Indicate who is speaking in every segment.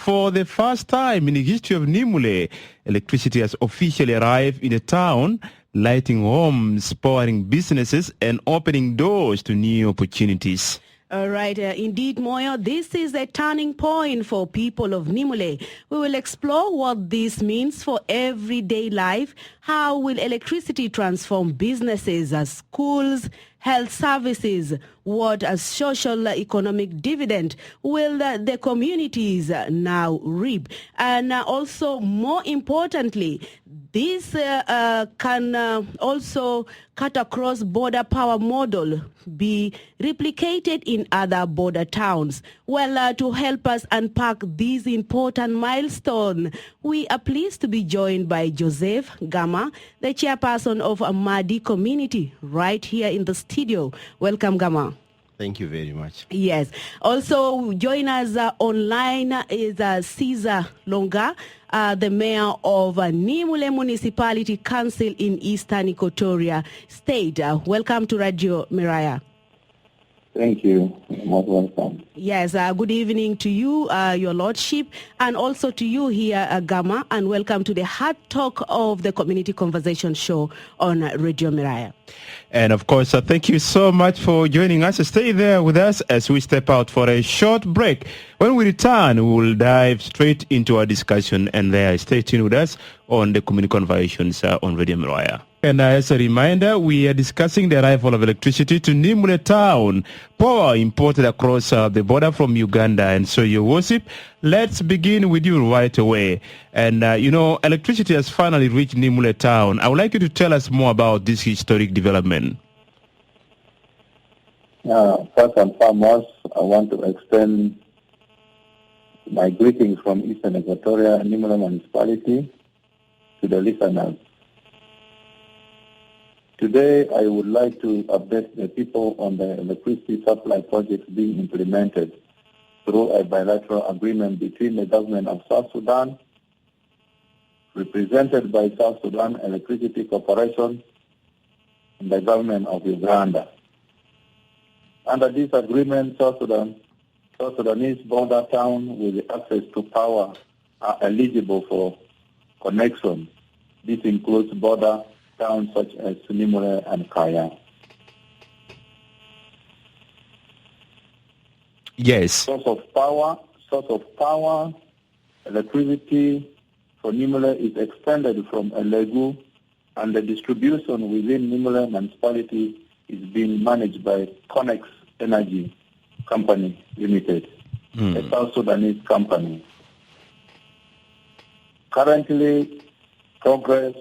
Speaker 1: For the first time in the history of Nimule, electricity has officially arrived in the town, lighting homes, powering businesses, and opening doors to new opportunities.
Speaker 2: All right, indeed, Moyo, this is a turning point for people of Nimule. We will explore what this means for everyday life. How will electricity transform businesses as schools, health services? What a social economic dividend will the communities now reap? And also, more importantly, this can also cut across border power model be replicated in other border towns. Well, to help us unpack this important milestone, we are pleased to be joined by Joseph Gama, the chairperson of Madi community, right here in the studio. Welcome, Gama.
Speaker 3: Thank you very much.
Speaker 2: Yes. Also, join us online is Caesar Longa, the mayor of Nimule Municipality Council in Eastern Equatoria State. Welcome to Radio Miraya.
Speaker 4: Thank you. Most welcome.
Speaker 2: Yes, good evening to you, your lordship, and also to you here, Gama, and welcome to the Hard Talk of the Community Conversation Show on Radio Miraya.
Speaker 1: And of course, thank you so much for joining us. Stay there with us as we step out for a short break. When we return, we will dive straight into our discussion, and there, stay tuned with us on the Community Conversations on Radio Miraya. And as a reminder, we are discussing the arrival of electricity to Nimule town, power imported across the border from Uganda. And so, Jimosi, let's begin with you right away. And, electricity has finally reached Nimule town. I would like you to tell us more about this historic development.
Speaker 4: First and foremost, I want to extend my greetings from Eastern Equatoria, Nimule Municipality, to the listeners. Today, I would like to update the people on the electricity supply projects being implemented through a bilateral agreement between the government of South Sudan, represented by South Sudan Electricity Corporation, and the government of Uganda. Under this agreement, South Sudanese border towns with access to power are eligible for connection. This includes border towns such as Nimule and Kaya.
Speaker 1: Yes.
Speaker 4: Source of power, electricity for Nimule is extended from Elegu, and the distribution within Nimule municipality is being managed by Connex Energy Company Limited, a South Sudanese company. Currently, progress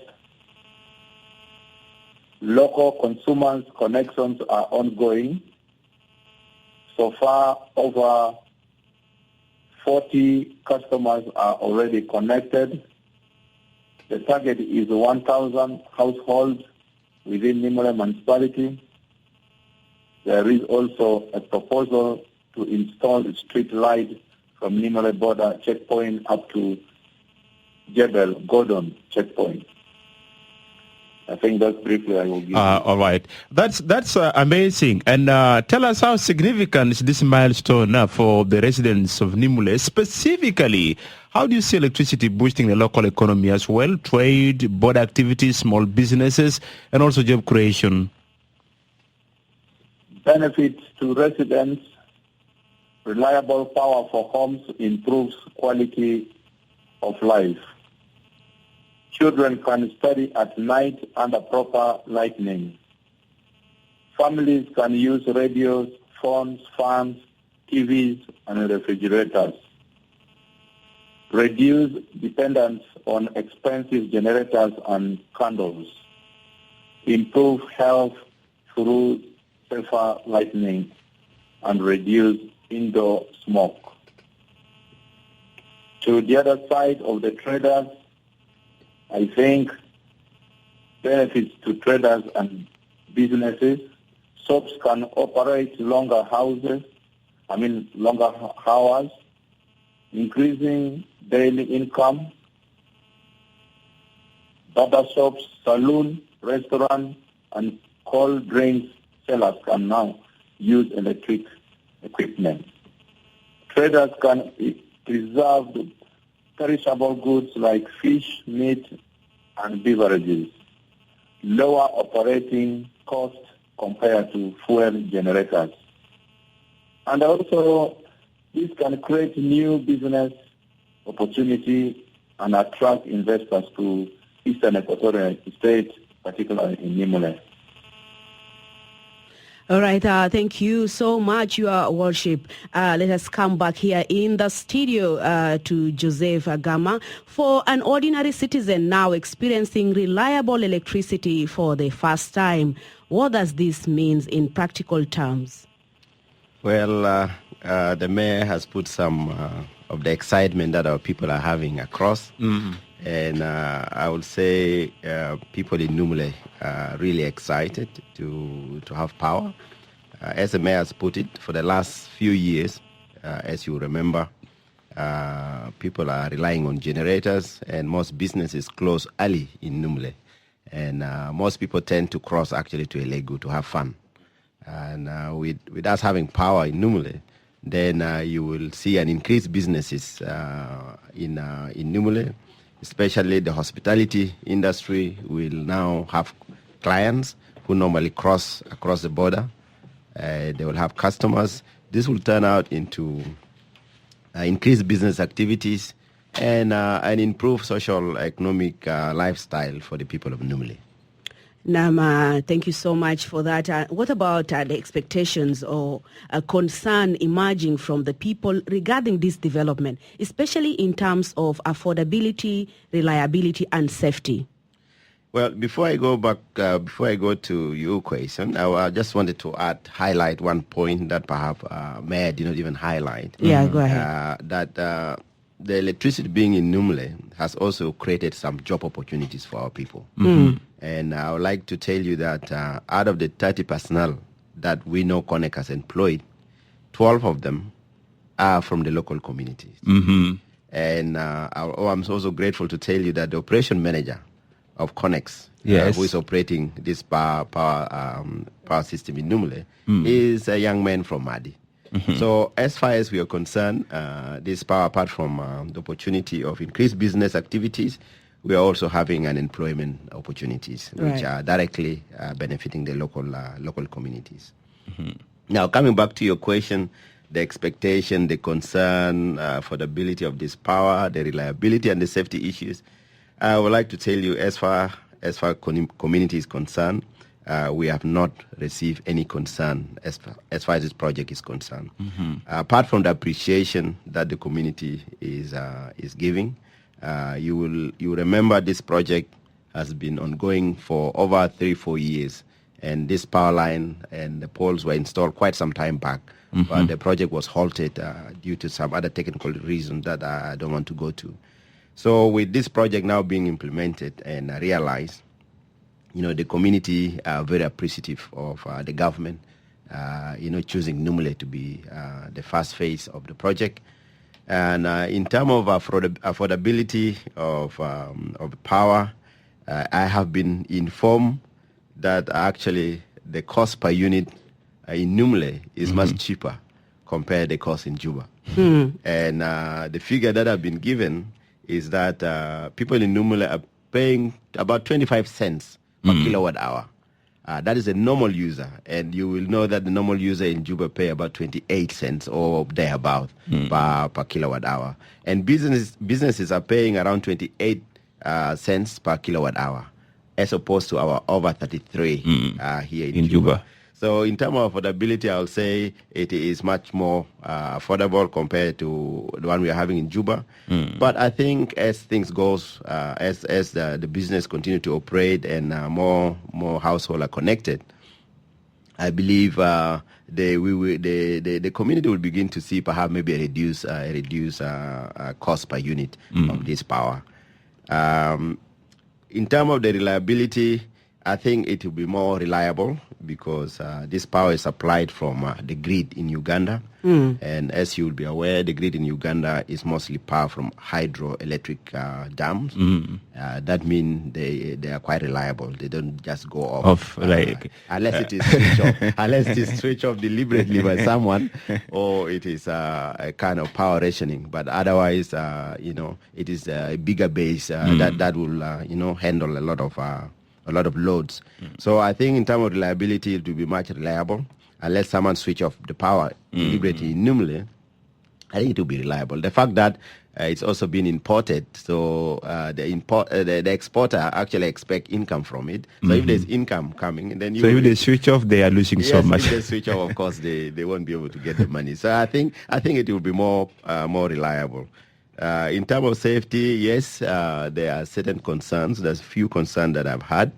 Speaker 4: local consumers' connections are ongoing. So far, over 40 customers are already connected. The target is 1,000 households within Nimule municipality. There is also a proposal to install a street light from Nimule border checkpoint up to Jebel Gordon checkpoint. I think that's briefly I will give you.
Speaker 1: All right. That's amazing. And tell us how significant is this milestone for the residents of Nimule. Specifically, how do you see electricity boosting the local economy as well? Trade, border activities, small businesses, and also job creation.
Speaker 4: Benefits to residents, reliable power for homes improves quality of life. Children can study at night under proper lighting. Families can use radios, phones, fans, TVs, and refrigerators. Reduce dependence on expensive generators and candles. Improve health through safer lighting and reduce indoor smoke. To the other side of the traders, I think benefits to traders and businesses. Shops can operate longer hours, increasing daily income. Barber shops, saloon, restaurant, and cold drinks sellers can now use electric equipment. Traders can preserved perishable goods like fish, meat, and beverages. Lower operating costs compared to fuel generators. And also, this can create new business opportunity and attract investors to Eastern Equatorial States, particularly in Nimule.
Speaker 2: All right, thank you so much, Your Worship. Let us come back here in the studio to Joseph Agama. For an ordinary citizen now experiencing reliable electricity for the first time, what does this mean in practical terms?
Speaker 3: Well, the mayor has put some of the excitement that our people are having across. Mm-hmm. And I would say people in Nimule are really excited to have power. As the mayor has put it, for the last few years, as you remember, people are relying on generators, and most businesses close early in Nimule. And most people tend to cross actually to Elegu to have fun. And with us having power in Nimule, then you will see an increased businesses in Nimule. Especially the hospitality industry will now have clients who normally cross across the border. They will have customers. This will turn out into increased business activities and improve social economic lifestyle for the people of Nimule.
Speaker 2: Nama, thank you so much for that. What about the expectations or concern emerging from the people regarding this development, especially in terms of affordability, reliability, and safety?
Speaker 3: Well, before I go to your question, I just wanted to highlight one point that perhaps Mayor did not even highlight.
Speaker 2: Yeah, go ahead.
Speaker 3: That the electricity being in Nimule has also created some job opportunities for our people. Mm-hmm. And I would like to tell you that out of the 30 personnel that we know Connect has employed, 12 of them are from the local communities. Mm-hmm. And I'm also grateful to tell you that the operation manager of Connex,
Speaker 1: yes,
Speaker 3: who is operating this power system in Nimule, is a young man from Madi. Mm-hmm. So as far as we are concerned, this power, apart from the opportunity of increased business activities, we are also having an employment opportunities, which are directly benefiting the local communities. Mm-hmm. Now, coming back to your question, the expectation, the concern, affordability of this power, the reliability and the safety issues, I would like to tell you, as far community is concerned, we have not received any concern as far as this project is concerned. Mm-hmm. Apart from the appreciation that the community is giving, you remember this project has been ongoing for over 3-4 years, and this power line and the poles were installed quite some time back. Mm-hmm. But the project was halted due to some other technical reasons that I don't want to go to. So with this project now being implemented, and I realize, the community are very appreciative of the government, choosing Nimule to be the first phase of the project. And in terms of affordability of power, I have been informed that actually the cost per unit in Nimule is much cheaper compared to the cost in Juba. And the figure that I've been given is that people in Nimule are paying about 25 cents per kilowatt hour. That is a normal user, and you will know that the normal user in Juba pay about 28 cents or thereabout per kilowatt hour. And businesses are paying around 28 cents per kilowatt hour, as opposed to our over 33 here in Juba. So in terms of affordability, I'll say it is much more affordable compared to the one we are having in Juba. But I think as things goes, as the business continue to operate and more households are connected, I believe the community will begin to see perhaps maybe a reduced cost per unit of this power. In terms of the reliability, I think it will be more reliable because this power is supplied from the grid in Uganda. And as you will be aware, the grid in Uganda is mostly power from hydroelectric dams. That means they are quite reliable. They don't just go off. Unless it is switch off. Unless it is switch off deliberately by someone, or it is a kind of power rationing. But otherwise, it is a bigger base that will, handle a lot of loads. So I think in terms of reliability, it will be much reliable. Unless someone switch off the power deliberately in Nimule, I think it will be reliable. The fact that it's also been imported, so the exporter actually expect income from it. So if there's income coming, then
Speaker 1: if they switch off, they are losing so much.
Speaker 3: If they switch off, of course, they won't be able to get the money. So I think it will be more reliable. In terms of safety, yes, there are certain concerns. There's a few concerns that I've had,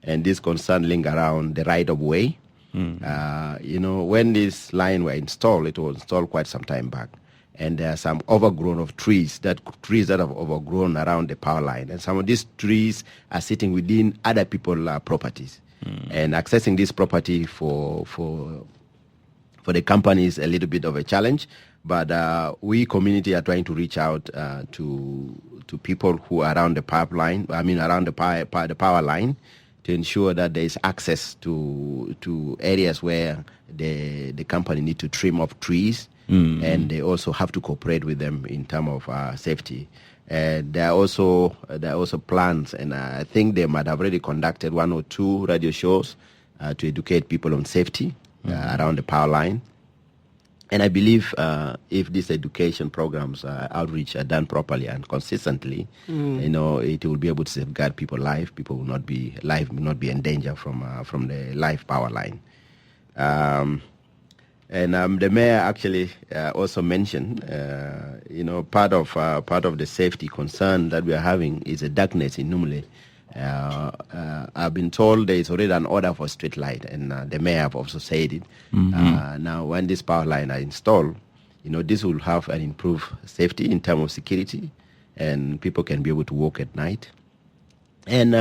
Speaker 3: and these concerns link around the right of way. When this line were installed, it was installed quite some time back, and there are some overgrown of trees that have overgrown around the power line, and some of these trees are sitting within other people's properties, and accessing this property for the company is a little bit of a challenge. But we community are trying to reach out to people who are around the pipeline. Around the power line, to ensure that there is access to areas where the company need to trim off trees, and they also have to cooperate with them in terms of safety. There are also plans, and I think they might have already conducted 1 or 2 radio shows to educate people on safety around the power line. And I believe if these education programs, outreach are done properly and consistently, it will be able to safeguard people's life. People will not be in danger from the live power line. And the mayor actually also mentioned, part of the safety concern that we are having is a darkness in Nimule. I've been told there is already an order for street light, and the mayor have also said it. Now, when this power line are installed, this will have an improved safety in terms of security, and people can be able to walk at night. And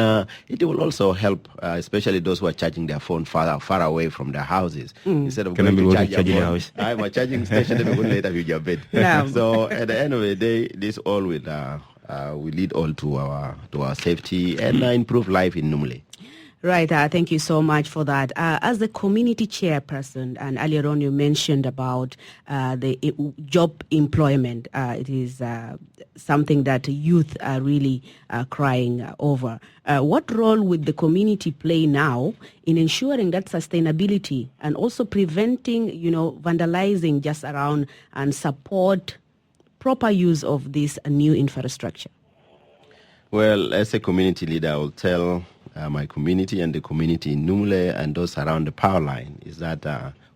Speaker 3: it will also help, especially those who are charging their phone far away from their houses. Instead of going to charge your phone, I'm a charging station that will later with your bed. Yeah. So at the end of the day, this all will lead all to our safety and improve life in Nimule.
Speaker 2: Right. Thank you so much for that. As the community chairperson, and earlier on you mentioned about the job employment. It is something that youth are really crying over. What role would the community play now in ensuring that sustainability and also preventing, vandalizing just around and support proper use of this new infrastructure?
Speaker 3: Well, as a community leader, I will tell my community and the community in Nimule and those around the power line is that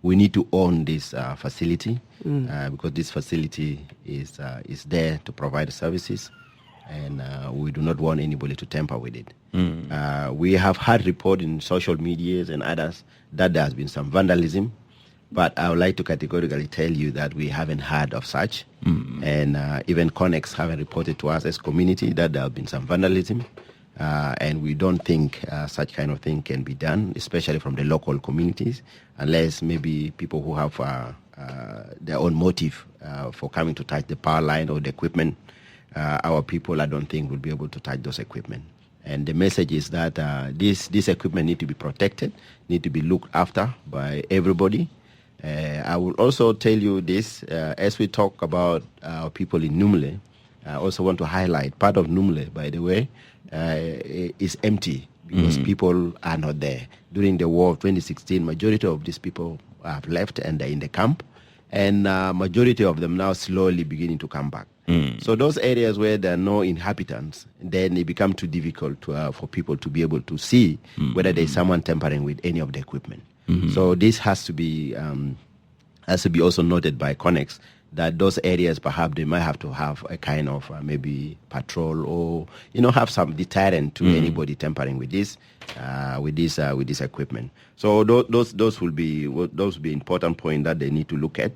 Speaker 3: we need to own this facility because this facility is there to provide services, and we do not want anybody to tamper with it. We have had reports in social medias and others that there has been some vandalism, but I would like to categorically tell you that we haven't heard of such, and even Connex haven't reported to us as community that there have been some vandalism. And we don't think such kind of thing can be done, especially from the local communities, unless maybe people who have their own motive for coming to touch the power line or the equipment. Our people, I don't think, will be able to touch those equipment. And the message is that this equipment need to be protected, need to be looked after by everybody. I will also tell you this, as we talk about our people in Nimule, I also want to highlight part of Nimule, by the way, is empty because people are not there. During the war of 2016, majority of these people have left and they're in the camp, and majority of them now slowly beginning to come back. So those areas where there are no inhabitants, then it becomes too difficult for people to be able to see whether there's someone tampering with any of the equipment. So this has to be also noted by Connex, that those areas perhaps they might have to have a kind of maybe patrol or have some deterrent to anybody tampering with this equipment. So those will be important point that they need to look at.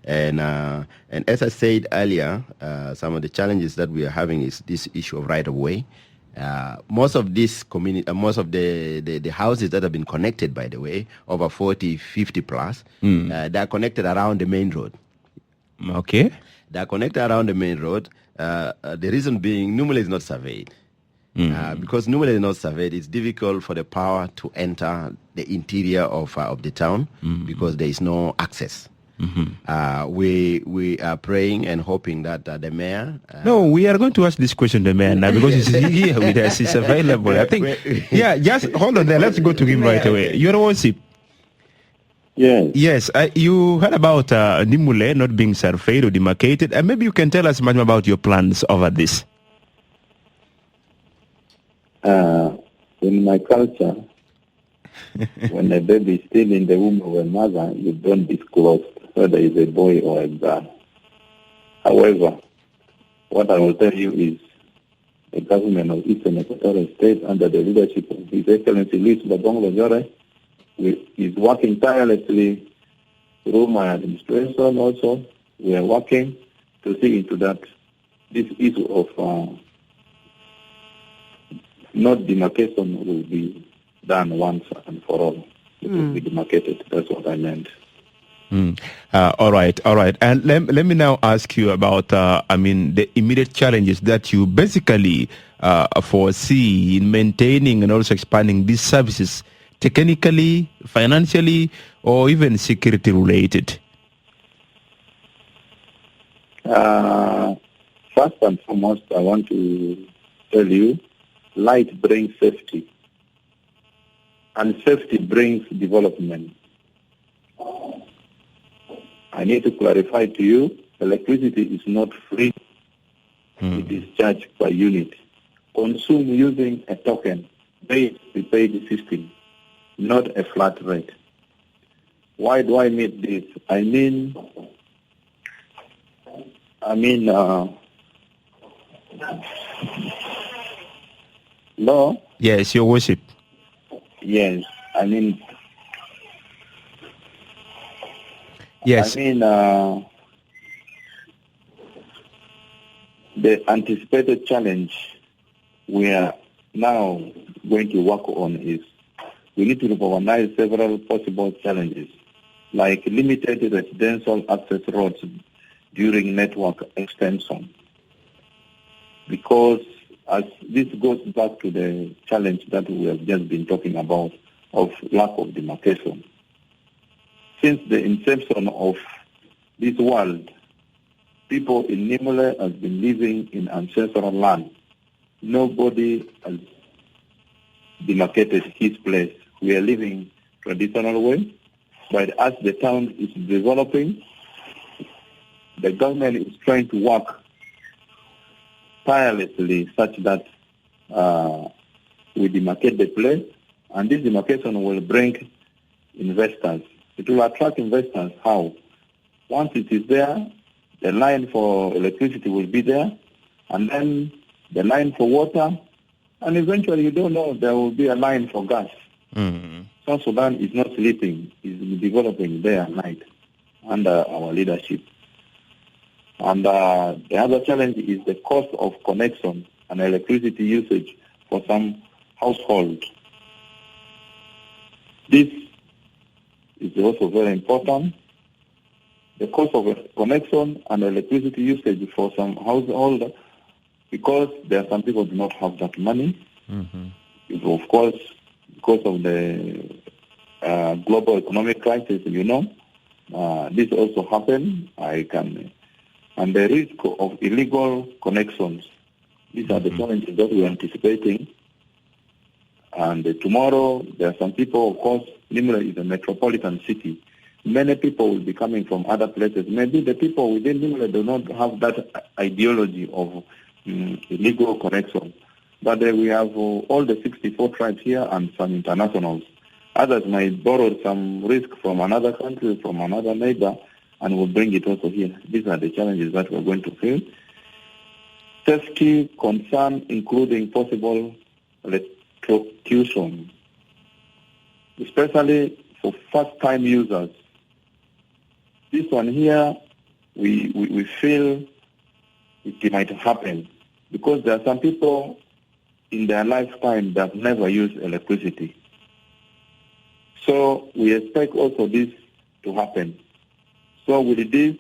Speaker 3: And as I said earlier, some of the challenges that we are having is this issue of right of way. Most of this community, most of the houses that have been connected, by the way, over 40, 50 plus, they are connected around the main road.
Speaker 1: Okay.
Speaker 3: They are connected around the main road. The reason being, Nimule is not surveyed. Because Nimule is not surveyed, it's difficult for the power to enter the interior of the town because there is no access. We are praying and hoping that the mayor...
Speaker 1: No, we are going to ask this question to the mayor now because he's here with us. He's available. I think... Yeah, just hold on there. Let's go to him right away. Your worship.
Speaker 4: Yes.
Speaker 1: Yes, you heard about Nimule not being surveyed or demarcated. And maybe you can tell us much more about your plans over this.
Speaker 4: In my culture, when a baby is still in the womb of a mother, you don't disclose whether it's a boy or a girl. However, what I will tell you is the government of Eastern Equatorial State, under the leadership of His Excellency Luis Badongo Jore, is working tirelessly through my administration also. We are working to see into that this issue of not demarcation will be done once and for all. It will be demarcated. That's what I meant.
Speaker 1: All right. And let me now ask you about, the immediate challenges that you basically foresee in maintaining and also expanding these services, technically, financially, or even security related.
Speaker 4: First and foremost, I want to tell you, light brings safety, and safety brings development. I need to clarify to you, electricity is not free. It is charged per unit. Consumed using a token, based prepaid system, not a flat rate. Why do I mean this? I mean, no?
Speaker 1: Yes, your worship.
Speaker 4: Yes,
Speaker 1: Yes.
Speaker 4: The anticipated challenge we are now going to work on is we need to recognize several possible challenges, like limited residential access roads during network extension. Because as this goes back to the challenge that we have just been talking about of lack of demarcation. Since the inception of this world, people in Nimule have been living in ancestral land. Nobody has demarcated his place. We are living traditional way, but as the town is developing, the government is trying to work tirelessly such that we demarcate the place, and this demarcation will bring investors. It will attract investors. How? Once it is there, the line for electricity will be there, and then the line for water, and eventually, you don't know, there will be a line for gas. South Sudan is not sleeping, it's developing day and night under our leadership. And the other challenge is the cost of connection and electricity usage for some households. This is also very important. The cost of connection and electricity usage for some households, because there are some people who do not have that money. Of course, because of the global economic crisis, this also happened. And the risk of illegal connections. These are the challenges that we are anticipating. And tomorrow, there are some people, of course, Nimule is a metropolitan city. Many people will be coming from other places. Maybe the people within Nimule do not have that ideology of illegal connection. But we have all the 64 tribes here and some internationals. Others might borrow some risk from another country, from another neighbor, and will bring it also here. These are the challenges that we're going to face. Safety concern, including possible electrocution, especially for first-time users. This one here, we feel it might happen because there are some people in their lifetime they have never used electricity. So we expect also this to happen. So with this,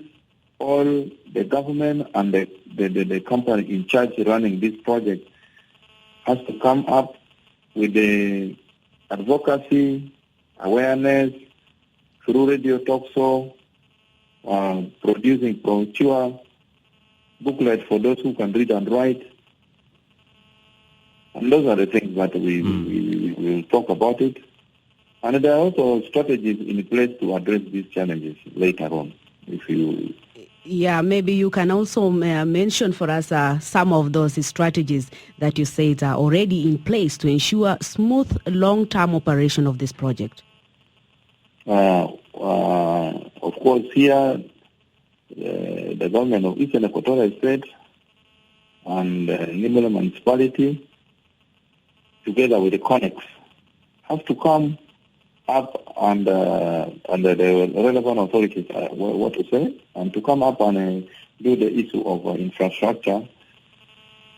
Speaker 4: all the government and the company in charge running this project has to come up with the advocacy, awareness, through radio talk show, producing brochure, booklet for those who can read and write. And those are the things that we will talk about it. And there are also strategies in place to address these challenges later on.
Speaker 2: Yeah, maybe you can also mention for us some of those strategies that you said are already in place to ensure smooth long-term operation of this project.
Speaker 4: Of course, here, the government of Eastern Equatorial State and Nimule municipality, together with the CONEX, have to come up and the relevant authorities, what to say, and to come up and do the issue of infrastructure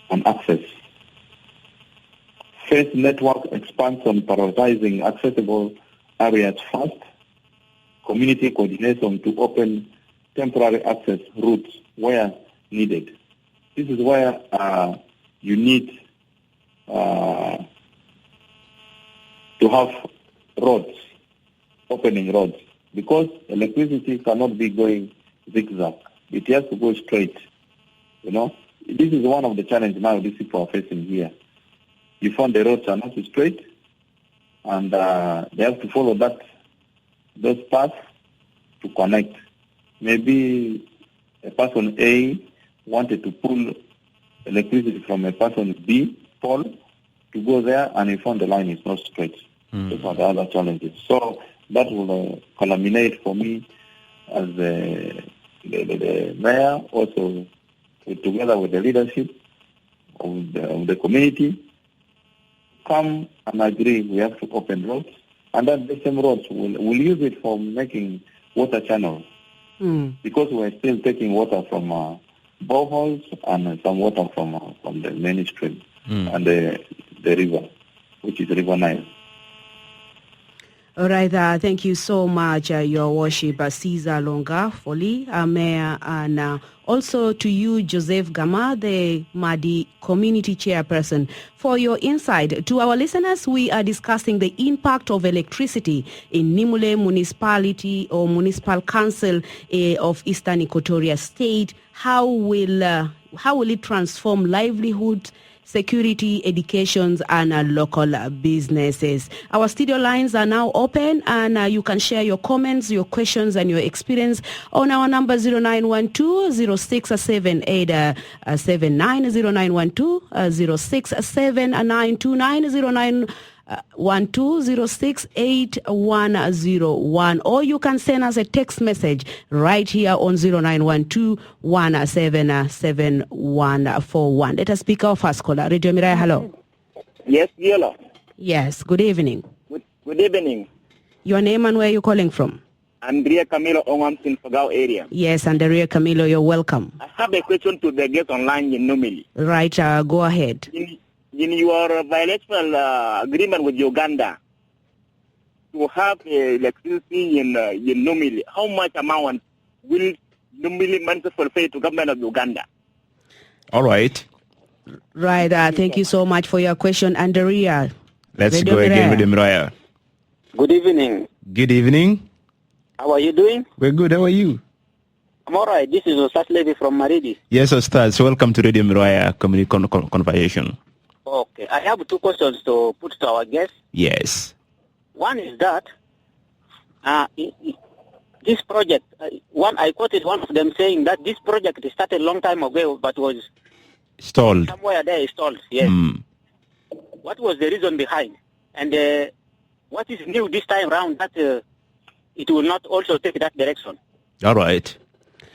Speaker 4: and access. First, network expansion, prioritizing accessible areas first. Community coordination to open temporary access routes where needed. This is where you need to have roads, opening roads, because electricity cannot be going zigzag. It has to go straight. This is one of the challenges now these people are facing here. You find the roads are not straight, and they have to follow those paths to connect. Maybe a person A wanted to pull electricity from a person B pole to go there, and he found the line is not straight. Those are the other challenges. So that will culminate for me as the mayor, also together with the leadership of the community, come and agree we have to open roads, and then the same roads will use it for making water channels, because we're still taking water from boreholes and some water from the main stream and the river, which is River Nile.
Speaker 2: All right, thank you so much, Your Worship, Caesar Longa Foley, Mayor, and also to you, Joseph Gama, the Madi Community Chairperson, for your insight. To our listeners, we are discussing the impact of electricity in Nimule Municipality or Municipal Council of Eastern Equatoria State. How will it transform livelihoods, security, educations, and local businesses? Our studio lines are now open, and you can share your comments, your questions, and your experience on our number 0912-067879, 0912-067929, 0912-068101, or you can send us a text message right here on 0912-177141. Let us speak our first caller. Radio Mirai, hello.
Speaker 5: Yes, Viola.
Speaker 2: Yes, good evening.
Speaker 5: Good evening.
Speaker 2: Your name and where you're calling from?
Speaker 5: Andrea Camilo Ongams in Fogao area.
Speaker 2: Yes, Andrea Camilo, you're welcome.
Speaker 5: I have a question to the guest online in Numili.
Speaker 2: Right, go ahead.
Speaker 5: In your bilateral agreement with Uganda to have electricity in Numili, how much amount will Numili municipal pay to government of Uganda?
Speaker 1: All right.
Speaker 2: Right, thank you so much for your question, Andrea.
Speaker 1: Let's
Speaker 2: Radio
Speaker 1: go again
Speaker 2: Mirai.
Speaker 1: with Imraya.
Speaker 6: Good evening.
Speaker 1: Good evening.
Speaker 6: How are you doing?
Speaker 1: We're good. How are you?
Speaker 6: I'm all right. This is Osas Levy from Maridi.
Speaker 1: Yes, Ostaz. Welcome to Radio Miraya Community Conversation.
Speaker 6: Okay. I have two questions to put to our guests.
Speaker 1: Yes.
Speaker 6: One is that this project, I quoted one of them saying that this project started a long time ago but was
Speaker 1: Stalled.
Speaker 6: somewhere there stalled. Yes. What was the reason behind? And what is new this time around that it will not also take that direction?
Speaker 1: All right.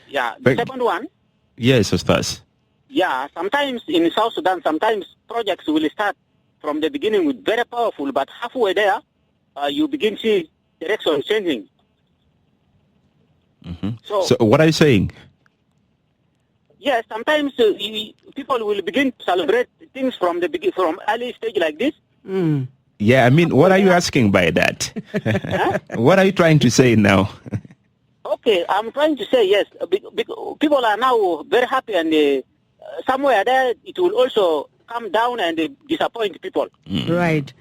Speaker 6: Yeah. The second one.
Speaker 1: Yes, Ostaz.
Speaker 6: Yeah, sometimes in South Sudan, sometimes projects will start from the beginning with very powerful, but halfway there, you begin to see direction changing.
Speaker 1: So what are you saying?
Speaker 6: Yes, sometimes people will begin to celebrate things from the beginning, from early stage like this?
Speaker 1: Yeah, I mean, what are you asking by that? What are you trying to say now?
Speaker 6: Okay, I'm trying to say yes. People are now very happy, and somewhere there it will also come down and disappoint people.
Speaker 2: Right.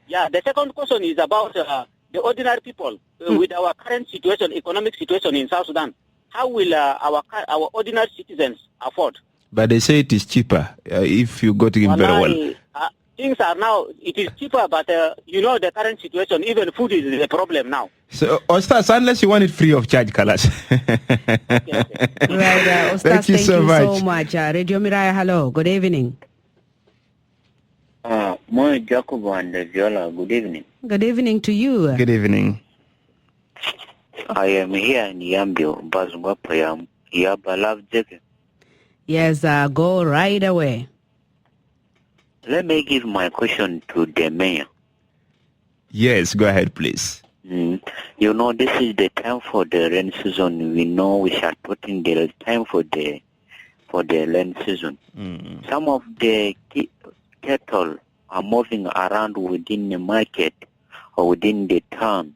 Speaker 6: Yeah, the second question is about the ordinary people with our current situation, economic situation in South Sudan. How will our ordinary citizens afford?
Speaker 1: But they say it is cheaper if you got in very well.
Speaker 6: Things are now, it is cheaper, but the current situation, even food is a problem now.
Speaker 1: So, Ostas, unless you want it free of charge, Kalas.
Speaker 6: Okay.
Speaker 2: Right, Ostas,
Speaker 1: Thank you so much.
Speaker 2: Radio Miraya, hello. Good evening.
Speaker 7: Moi Jacob and Viola, good evening.
Speaker 2: Good evening to you.
Speaker 1: Good evening.
Speaker 7: I am here in Yambio, Bazungwapayam, Yabalav Jeke.
Speaker 2: Yes, go right away.
Speaker 7: Let me give my question to the mayor.
Speaker 1: Yes, go ahead, please.
Speaker 7: This is the time for the rain season. We know we are putting the time for the rain season. Some of the cattle are moving around within the market or within the town.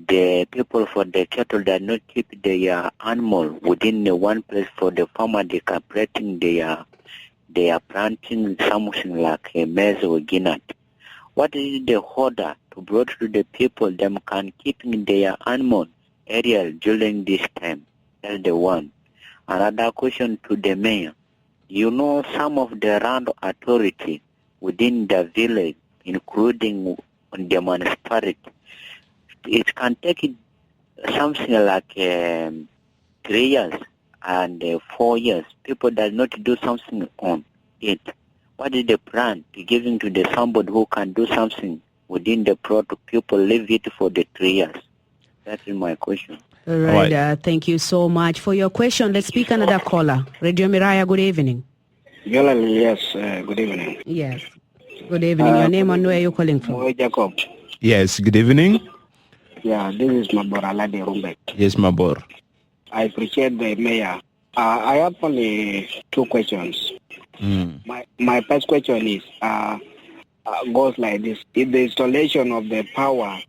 Speaker 7: The people for the cattle that not keep their animal within the one place. For the farmer, they are planting they are planting something like a maize or guinea. What is the order to bring to the people them can keeping their animal area during this time? That's the one. Another question to the mayor. Some of the land authority within the village, including the municipality, it can take something like 3 years and 4 years. People does not do something on it. What is the plan to giving to the somebody who can do something within the product? People leave it for the 3 years. That is my question.
Speaker 2: All right. Thank you so much for your question. Let's speak another caller. Radio Miraya, good evening.
Speaker 8: Yes, good evening.
Speaker 2: Yes. Good evening. Your name and where you're calling from?
Speaker 8: Moi Jacob.
Speaker 1: Yes, good evening.
Speaker 8: Yeah, this is Mabor Alade Rumbek.
Speaker 1: Yes, Mabor.
Speaker 8: I appreciate the mayor. I have only 2 questions. My first question is goes like this: is the installation of the power,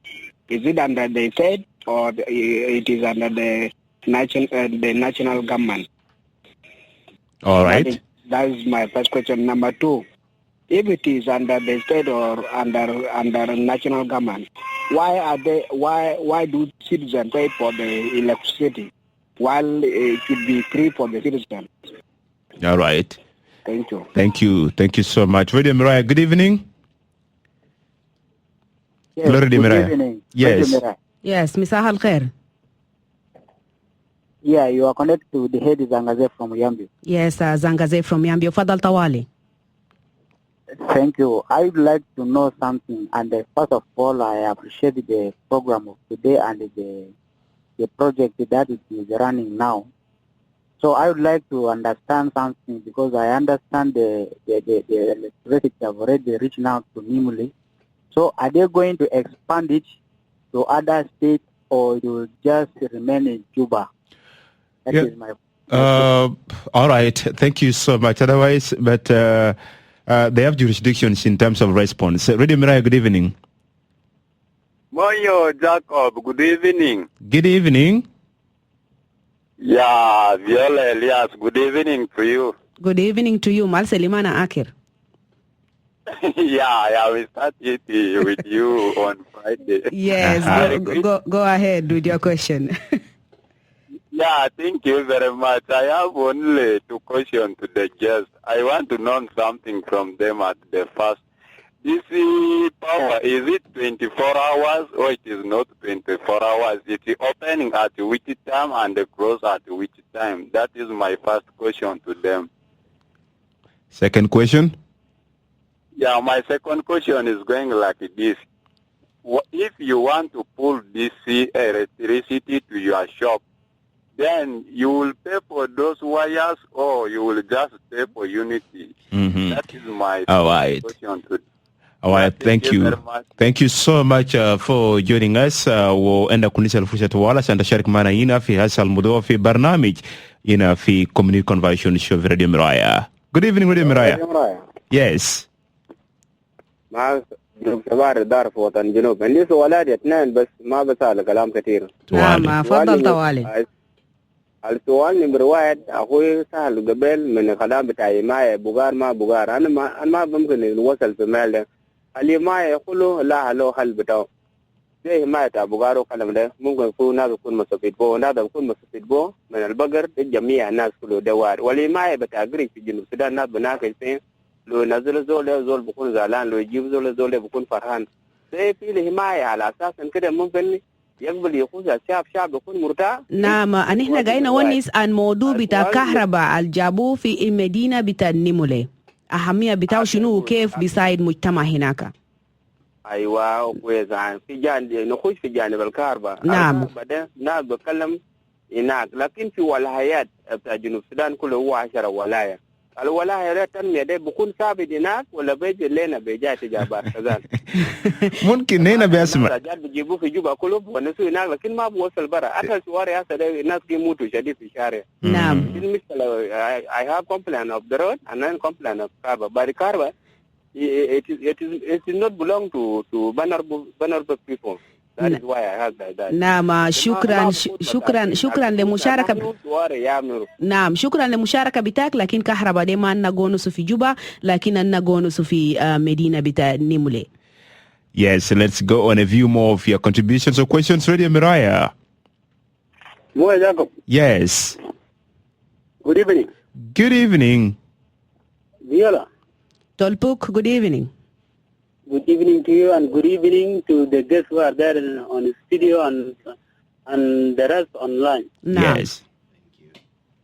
Speaker 8: is it under the state or it is under the national government?
Speaker 1: All right.
Speaker 8: That is my first question. Number 2, if it is under the state or under national government, why do citizens pay for the electricity while it should be free for the citizens?
Speaker 1: All right.
Speaker 8: Thank you.
Speaker 1: Thank you so much. Radio Miraya, good evening.
Speaker 9: Yes,
Speaker 1: Hello, Radio Miraya.
Speaker 9: Evening.
Speaker 1: Yes.
Speaker 2: Yes, Mr. Halkhair.
Speaker 9: Yeah, you are connected to the head Zangaze from Yambio.
Speaker 2: Yes, Zangaze from Yambio. Fadal Tawali.
Speaker 9: Thank you. I would like to know something. And first of all, I appreciate the program of today and the project that it is running now. So I would like to understand something because I understand the electricity have already reached out to Nimule. So are they going to expand it to other states or it will just remain in Juba? That is my
Speaker 1: all right. Thank you so much. Otherwise, but they have jurisdictions in terms of response. Radio Miraya, good evening.
Speaker 10: Moyo Jacob, good evening.
Speaker 1: Good evening.
Speaker 10: Yeah, Viola Elias, good evening to you.
Speaker 2: Good evening to you, Mal Selimana Akir.
Speaker 10: Yeah, I will start it with you on Friday.
Speaker 2: Yes, go ahead with your question.
Speaker 10: Yeah, thank you very much. I have only 2 questions to the guests. I want to know something from them at the first. This power, is it 24 hours or it is not 24 hours? It is opening at which time and close at which time? That is my first question to them.
Speaker 1: Second question?
Speaker 10: Yeah, my second question is going like this. If you want to pull this electricity to your shop, then you will pay for those wires or you will just pay for unity. That is my question to them.
Speaker 1: All right, thank you. Thank you so much for joining us. وعندنا كنيسة الفرصة طوال عشان تشارك معنا هنا في هذا الموضوع في برنامج هنا في Community Conversation Show في راديو مرايا. Good evening, Radio Miraya. Yes.
Speaker 11: مع جنوب شمال الدار في وطن جنوب عندي سؤالات اثنين بس ما بسأل كلام كثير.
Speaker 2: نعم فضل طوالي.
Speaker 11: السؤال نمبر واحد أخوي سأل قبل من الكلام بتاعي ما بوغار ما بوغار أنا ما ممكن نوصل في مال ده اللي ما يقولوا لا له حل بتاعه زي ما تاع بوغار وكلام ده ممكن يكون ناس يكون مستفيد بو ناس يكون مستفيد بو من البقر الجميع الناس كله دوار واللي ما بتاجري في جنوب السودان ناس بناكل فين لو نزل زول بكون زعلان لو يجيب زول بكون فرحان زي في الحماية على أساس كده ممكن يقبل يخوض الشعب يكون مرتاح.
Speaker 2: نعم احنا قاعدين نونس عن موضوع بتاع كهرباء الجابوه في المدينة بتاع نيمولي أهمية بتاعه شنو وكيف بيساعد مجتمع هناك.
Speaker 11: ايوه كويس في جانب نخش في جانب الكهرباء.
Speaker 2: نعم
Speaker 11: بعدين ناس بتكلم هناك لكن في ولايات بتاع جنوب السودان كله هو 10 ولايه الولايه ده التنميه ده بكون ثابت هناك ولا بيجي لنا بيجي تجاربات كذلك.
Speaker 1: ممكن هنا بيسمع
Speaker 11: بيجيبوه في جوبا كله ونسوا هناك لكن ما بوصل برا حتى الشوارع هسه الناس بيموتوا شديد في الشارع.
Speaker 2: نعم
Speaker 11: المشكله I have complaint of the road and then complaint of Karba but Karba it is not belong to vulnerable people. That is why I have that.
Speaker 2: نعم شكرا لمشاركة. نعم شكرا لمشاركة بتاعك لكن كهرباء دي ما نغونس في جوبا لكن نغونس في مدينة بتاع نيمولي.
Speaker 1: Yes, let's go on a view more of your contributions or questions. Radio Miraya.
Speaker 12: Moe Jacob.
Speaker 1: Yes.
Speaker 12: Good evening.
Speaker 1: Good evening.
Speaker 12: Viola.
Speaker 2: Tolpuk, good evening.
Speaker 12: Good evening to you and good evening to the guests who are there on the studio and the rest online.
Speaker 1: Yes.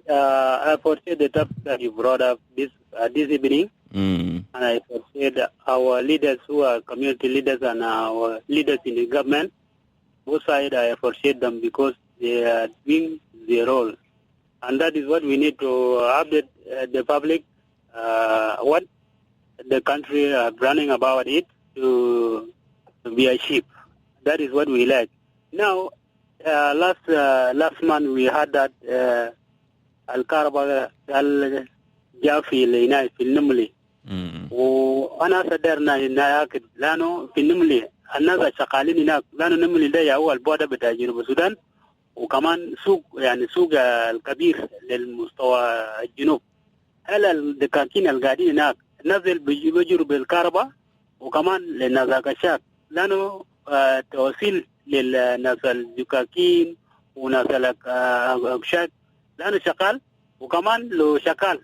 Speaker 12: I appreciate the topic that you brought up this evening. And I appreciate our leaders who are community leaders and our leaders in the government. Both sides, I appreciate them because they are doing their role. And that is what we need to update the public, what the country are running about it to be achieved. That is what we like. Now, last month we had that Al-Karaba al-Jafi لنا في النملي وأنا صدرنا هناك لأنه في النملي الناس شغالين هناك لأنه النملي ده هو البودة بتاع جنوب السودان وكمان سوق الكبير للمستوى الجنوب. هل الدكاكين القاعدين هناك نزل بيجروا بالكهرباء وكمان للناس الكشاك لأنه توصيل للناس الدكاكين وناس الكشاك لأنه شغال وكمان لو شغال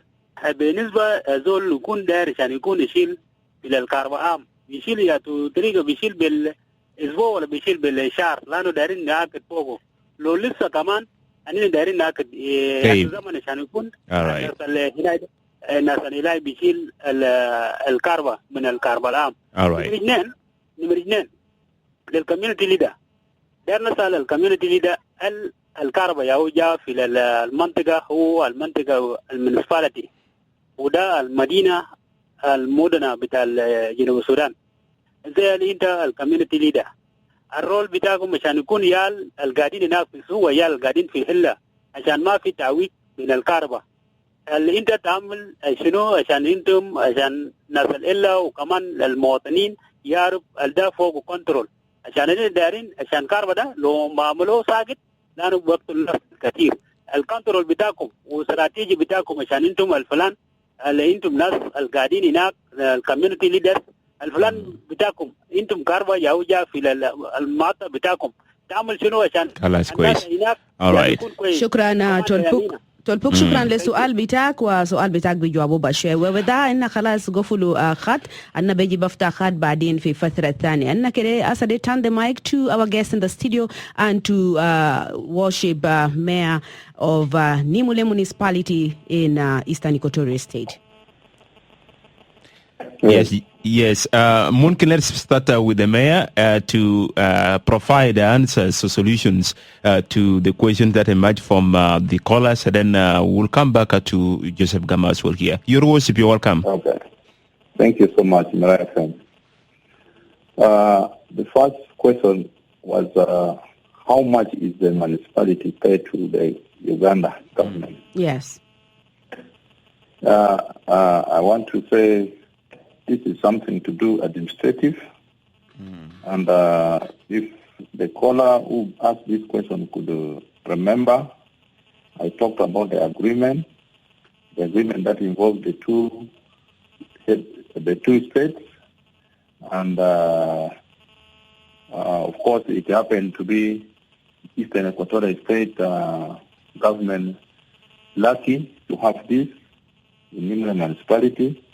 Speaker 12: بالنسبة زول يكون داير عشان يكون يشيل إلى الكهرباء عام يشيل يا طريقة بيشيل بالأسبوع ولا بيشيل بالشهر لأنه دايرين ناكد فوقه لو لسه كمان أننا دايرين ناكد زمن عشان يكون الناس اللي بيشيل الكهرباء من الكهرباء العام. نمر اثنين للكوميونتي ليدر داير نسأل الكوميونتي ليدر الكهرباء ياهو جاء في المنطقة هو المنطقة المنسفالتي وده المدينة المدنة بتاع جنوب السودان. زي انت الكوميونتي ليدر الرول بتاعكم عشان يكون يال القاعدين هناك في السوق ويال القاعدين في الحلة عشان ما في تعويض من الكهرباء. اللي انت تعمل شنو عشان انتم عشان ناس الحلة وكمان المواطنين يعرف الدا فوق كنترول عشان انتم دارين عشان الكهرباء ده لو ما عملوه ساقط لانه بوقت الناس كثير. الكنترول بتاعكم واستراتيجي بتاعكم عشان انتم الفلان اللي انتم ناس القاعدين هناك الكوميونتي ليدرز الفلان بتاعكم انتم كهرباء ياوجا في المنطقه بتاعكم تعمل شنو عشان
Speaker 1: خلاص كويس.
Speaker 2: شكرا تولبوك شكرا للسؤال بتاعك وسؤال بتاعك بجوابه بشوي وبدا إن خلاص قفلوا خط أنا بيجي بفتح خط بعدين في فترة ثانية أنا كده أسدي turn the mic to our guest in the studio and to worship mayor of Nimule municipality in Eastern Equatorial State.
Speaker 1: Yes. Mungkin let's start with the mayor to provide answers or solutions to the questions that emerge from the callers, and then we'll come back to Joseph Gama as well here. Your worship, you're welcome.
Speaker 4: Okay. Thank you so much, Mariah. The first question was how much is the municipality paid to the Uganda government?
Speaker 2: Yes.
Speaker 4: I want to say this is something to do administrative. And if the caller who asked this question could remember, I talked about the agreement that involved the two states, and of course it happened to be Eastern Equatorial State government lucky to have this in Nimule municipality,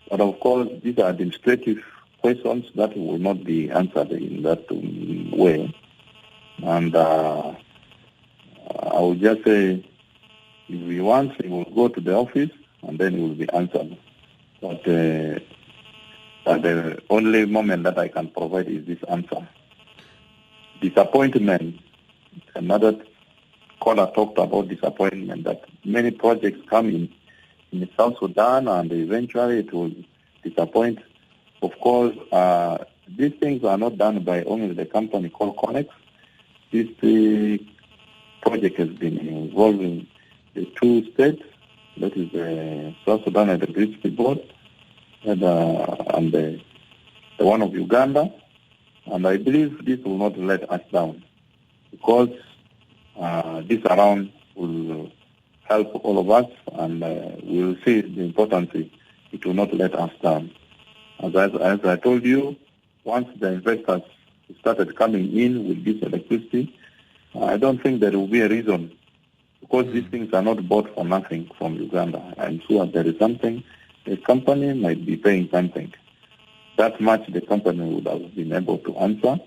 Speaker 4: but of course these are administrative questions that will not be answered in that way. And I would just say, if he wants, he will go to the office and then he will be answered. But the only moment that I can provide is this answer. Disappointment. Another caller talked about disappointment, that many projects come in South Sudan and eventually it will disappoint. Of course, these things are not done by only the company called Connex. This project has been involving the two states, that is the South Sudan Electricity Board and the one of Uganda. And I believe this will not let us down, because this around will help all of us, and we will see the importance. It will not let us down. As I told you, once the investors started coming in with this electricity, I don't think there will be a reason, because these things are not bought for nothing from Uganda. I'm sure there is something. The company might be paying something. That much the company would have been able to answer.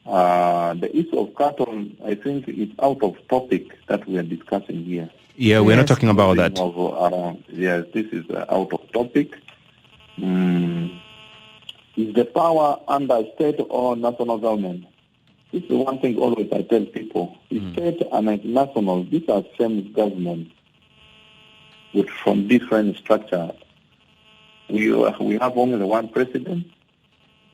Speaker 4: The issue of cattle, I think it's out of topic that we are discussing here.
Speaker 1: Yeah, we're not talking about that.
Speaker 4: Yes, this is out of topic. Is the power under state or national government? This is one thing always I tell people. The state and national, these are same government from different structure. We have only one president,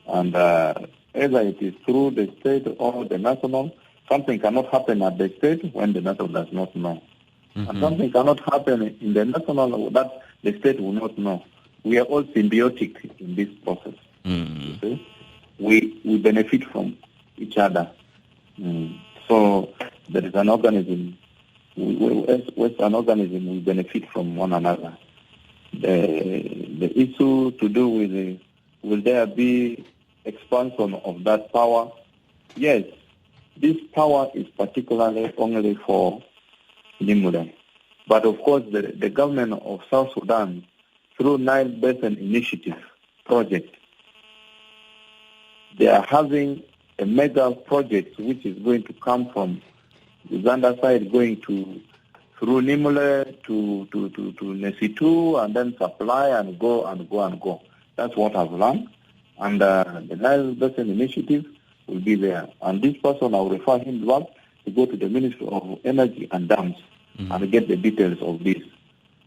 Speaker 4: and either it is through the state or the national. Something cannot happen at the state when the national does not know. And something cannot happen in the national that the state will not know. We are all symbiotic in this process. Okay? We benefit from each other. So there is an organism. As an organism, we benefit from one another. The issue to do with will there be expansion of that power? Yes, this power is particularly only for Nimule. But of course, the government of South Sudan, through Nile Basin Initiative project, they are having a mega project which is going to come from Uganda side, going through Nimule to Nesitu, and then supply and go. That's what I've learned. And the Nile Basin Initiative will be there. And this person, I'll refer him back to go to the Ministry of Energy and Dams and get the details of this.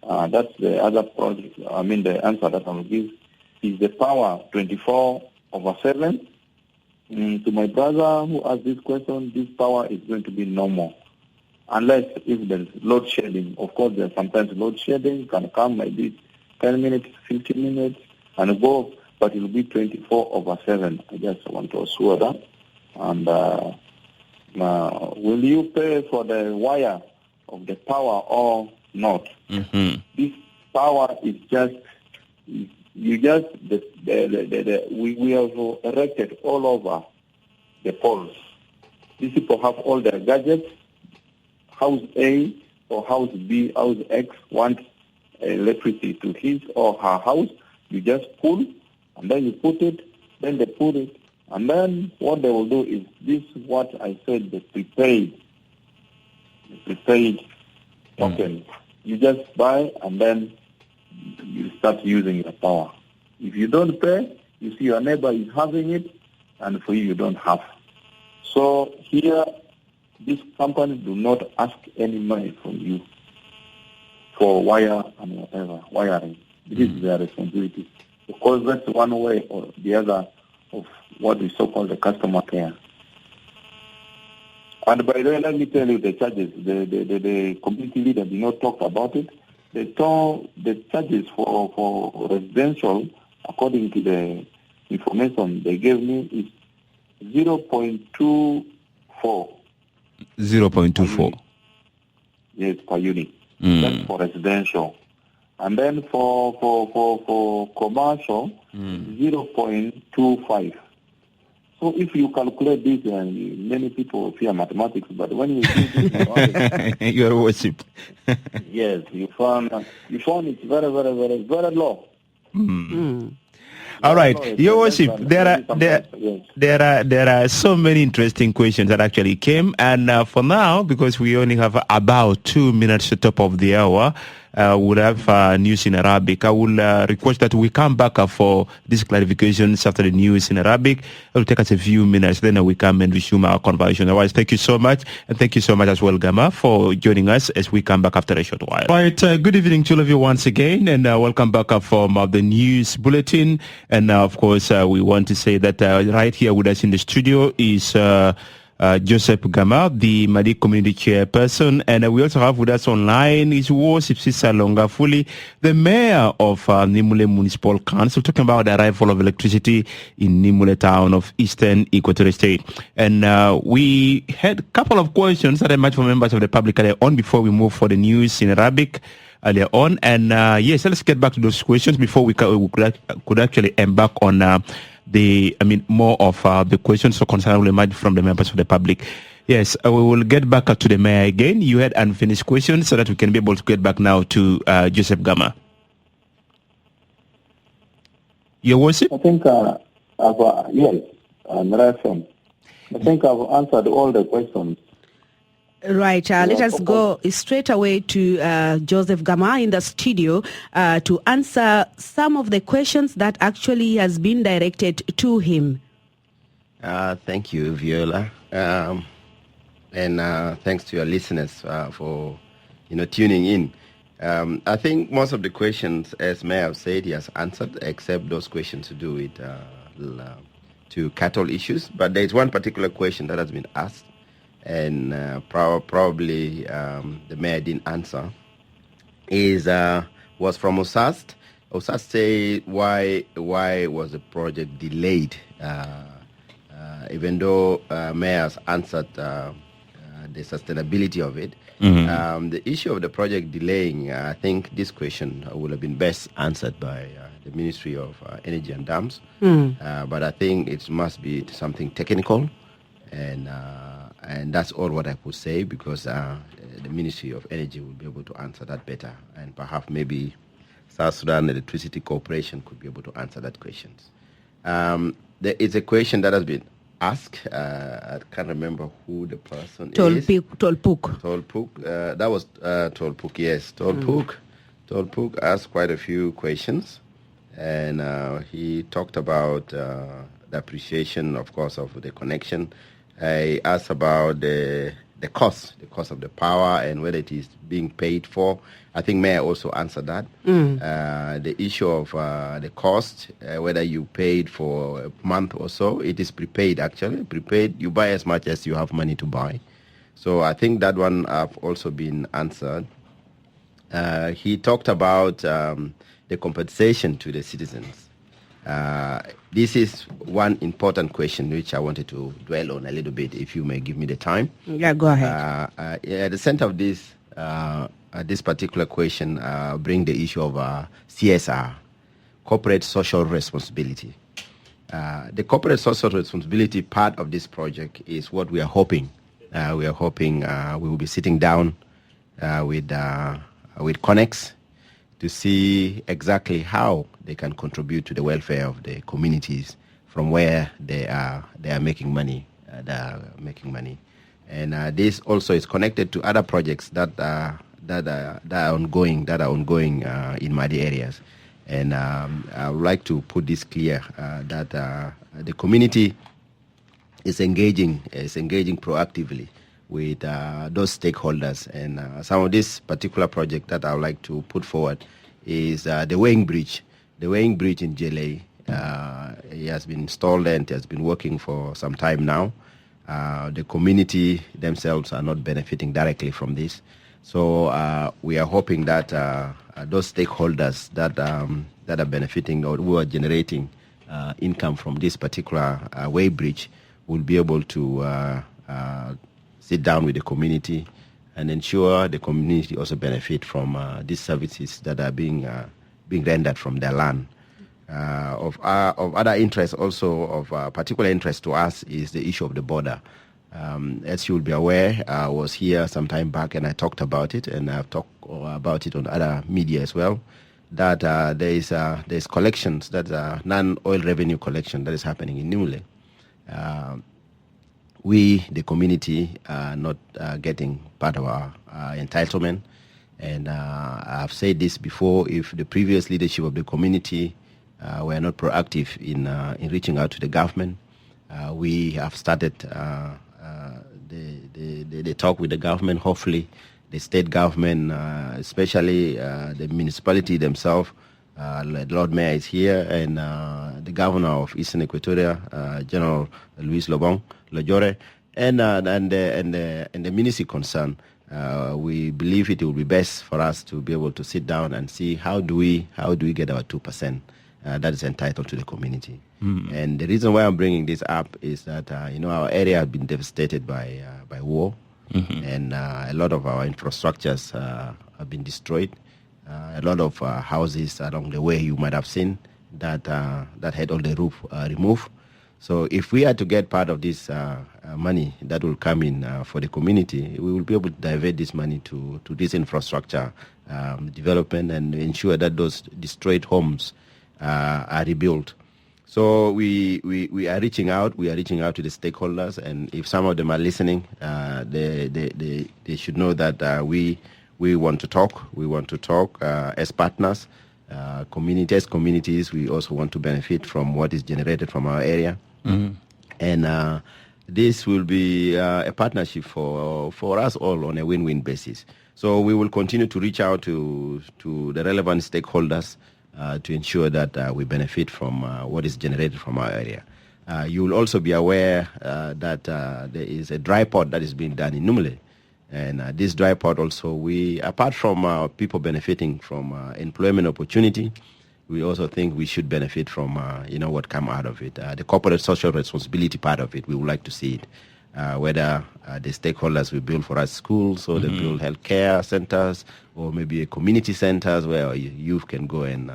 Speaker 4: That's the other project. The answer that I will give is the power 24/7. To my brother who asked this question, this power is going to be normal. Unless if there is load shedding. Of course, there's sometimes load shedding can come maybe 10 minutes, 15 minutes, and go, but it will be 24/7. I just want to assure that. And will you pay for the wire of the power or not? This power is just, we have erected all over the poles. These people have all their gadgets. House A or House B, House X wants electricity to his or her house. You just pull, and then you put it, then they put it, and then what they will do is this, what I said, the prepaid token. You just buy, and then you start using your power. If you don't pay, you see your neighbor is having it, and for you don't have. So here, these companies do not ask any money from you for wire and whatever, wiring. This is their responsibility. Because that's one way or the other of what we so-called the customer care. And by the way, let me tell you the charges. The community leader did not talk about it. The charges for residential according to the information they gave me, is 0.24.
Speaker 1: 0.24.
Speaker 4: Yes, per unit. That's for residential. And then for commercial, 0.25. So if you calculate this, many people fear mathematics, but when you do this,
Speaker 1: Your worship.
Speaker 4: yes, you found it's very, very, very, very low.
Speaker 1: All right, Your Worship, there are so many interesting questions that actually came, and for now, because we only have about 2 minutes to top of the hour, we'll have news in Arabic. I will request that we come back for these clarifications after the news in Arabic. It will take us a few minutes, then we come and resume our conversation. Otherwise, thank you so much, and thank you so much as well, Gama, for joining us as we come back after a short while. Right, good evening to all of you once again, and welcome back from the news bulletin. And of course, we want to say that right here with us in the studio is Joseph Gama, the Madi Community Chairperson, and we also have with us online is Jimosi Longafuli, the Mayor of Nimule Municipal Council, talking about the arrival of electricity in Nimule town of Eastern Equatorial State. And we had a couple of questions that I might for members of the public earlier on before we move for the news in Arabic earlier on. And yes, let's get back to those questions before we could actually embark on more of the questions so concerning from the members of the public. Yes, we will get back to the mayor again. You had unfinished questions so that we can be able to get back now to Joseph Gama. Your worship?
Speaker 4: I think, yes, I think I've answered all the questions.
Speaker 2: Right. Let us go straight away to Joseph Gama in the studio to answer some of the questions that actually has been directed to him.
Speaker 3: Thank you, Viola. And thanks to your listeners for tuning in. I think most of the questions, as Mayor have said, he has answered, except those questions to do with to cattle issues. But there is one particular question that has been asked, and probably the mayor didn't answer, was from Osast. Osast said why was the project delayed, even though mayor has answered the sustainability of it. The issue of the project delaying, I think this question would have been best answered by the Ministry of Energy and Dams, but I think it must be something technical, and that's all what I could say, because the Ministry of Energy will be able to answer that better, and perhaps maybe South Sudan Electricity Corporation could be able to answer that question. There is a question that has been asked. I can't remember who the person is. Tolpuk. That was Tolpuk, yes. Tolpuk asked quite a few questions, and he talked about the appreciation, of course, of the connection. I asked about the cost of the power and whether it is being paid for. I think Mayor also answered that. The issue of the cost, whether you paid for a month or so, it is prepaid actually. Prepaid, you buy as much as you have money to buy. So I think that one have also been answered. He talked about the compensation to the citizens. This is one important question which I wanted to dwell on a little bit, if you may give me the time.
Speaker 2: Yeah, go ahead.
Speaker 3: At the center of this particular question, bring the issue of CSR, corporate social responsibility. The corporate social responsibility part of this project is what we are hoping. We are hoping we will be sitting down with Connex to see exactly how they can contribute to the welfare of the communities from where they are making money. And this also is connected to other projects that are ongoing in Madi areas. And I would like to put this clear that the community is engaging proactively with those stakeholders. And some of this particular project that I would like to put forward is the weighing bridge. The weighing bridge in Jele, it has been installed and it has been working for some time now. The community themselves are not benefiting directly from this. So we are hoping that those stakeholders that are benefiting or who are generating income from this particular weighbridge will be able to sit down with the community and ensure the community also benefit from these services that are being rendered from their land. Of other interest also, of particular interest to us is the issue of the border. As you will be aware, I was here some time back and I talked about it, and I've talked about it on other media as well, that there's collections, that non-oil revenue collection that is happening in Nimule. We, the community, are not getting part of our entitlement. And I've said this before, if the previous leadership of the community were not proactive in reaching out to the government, we have started the talk with the government. Hopefully, the state government, especially the municipality themselves, Lord Mayor is here, and the governor of Eastern Equatoria, General Luis Lojore, and the ministry concerned. We believe it will be best for us to be able to sit down and see how do we get our 2% that is entitled to the community. And the reason why I'm bringing this up is that our area has been devastated by war, and a lot of our infrastructures have been destroyed. A lot of houses along the way, you might have seen that had all the roof removed. So if we are to get part of this money that will come in for the community, we will be able to divert this money to this infrastructure development and ensure that those destroyed homes are rebuilt. So we are reaching out. We are reaching out to the stakeholders, and if some of them are listening, they should know that we want to talk. We want to talk as partners, communities. We also want to benefit from what is generated from our area. And this will be a partnership for us all on a win-win basis. So we will continue to reach out to the relevant stakeholders to ensure that we benefit from what is generated from our area. You will also be aware that there is a dry pot that is being done in Nimule. And this dry pot also, apart from people benefiting from employment opportunity, we also think we should benefit from, what come out of it. The corporate social responsibility part of it, we would like to see it. Whether the stakeholders will build for us schools, or they build healthcare centers, or maybe community centers where youth can go and,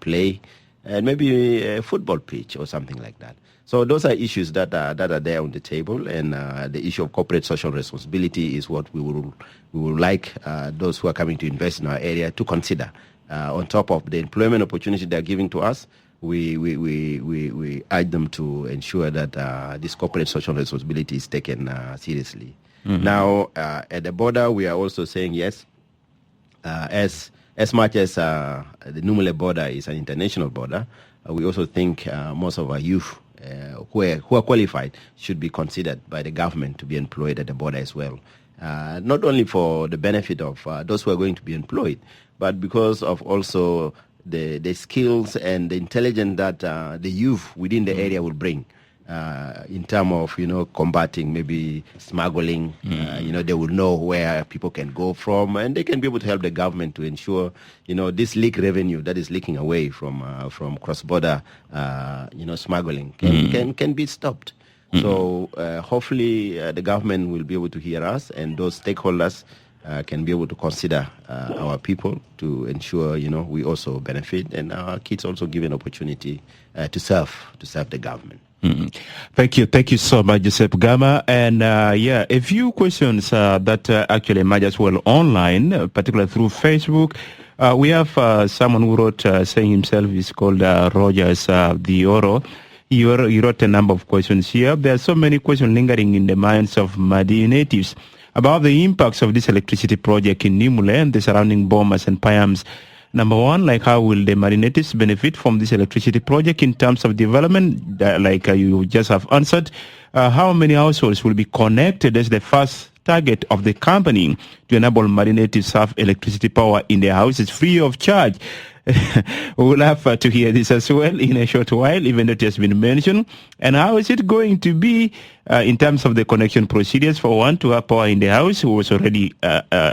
Speaker 3: play, and maybe a football pitch or something like that. So those are issues that are there on the table, and the issue of corporate social responsibility is what we would like those who are coming to invest in our area to consider. On top of the employment opportunity they are giving to us, we urge them to ensure that this corporate social responsibility is taken seriously. Now, at the border, we are also saying yes. As much as the Nimule border is an international border, we also think most of our youth who are qualified should be considered by the government to be employed at the border as well. Not only for the benefit of those who are going to be employed, but because of also the skills and the intelligence that the youth within the area will bring in terms of, combating maybe smuggling. They will know where people can go from, and they can be able to help the government to ensure, this leak revenue that is leaking away from cross-border, smuggling can be stopped. So hopefully the government will be able to hear us, and those stakeholders can be able to consider our people to ensure, we also benefit, and our kids also given opportunity to serve the government.
Speaker 1: Thank you so much, Joseph Gama. And a few questions that actually emerge as well online, particularly through Facebook. We have someone who wrote saying himself is called Rogers the Oro. He wrote a number of questions here. There are so many questions lingering in the minds of Madi natives about the impacts of this electricity project in Nimule and the surrounding Bomas and Payams. Number one, how will the Madi natives benefit from this electricity project in terms of development? You just have answered. How many households will be connected as the first target of the company to enable Madi natives to have electricity power in their houses free of charge? We'll have to hear this as well in a short while, even though it has been mentioned. And how is it going to be in terms of the connection procedures for one to have power in the house, who was already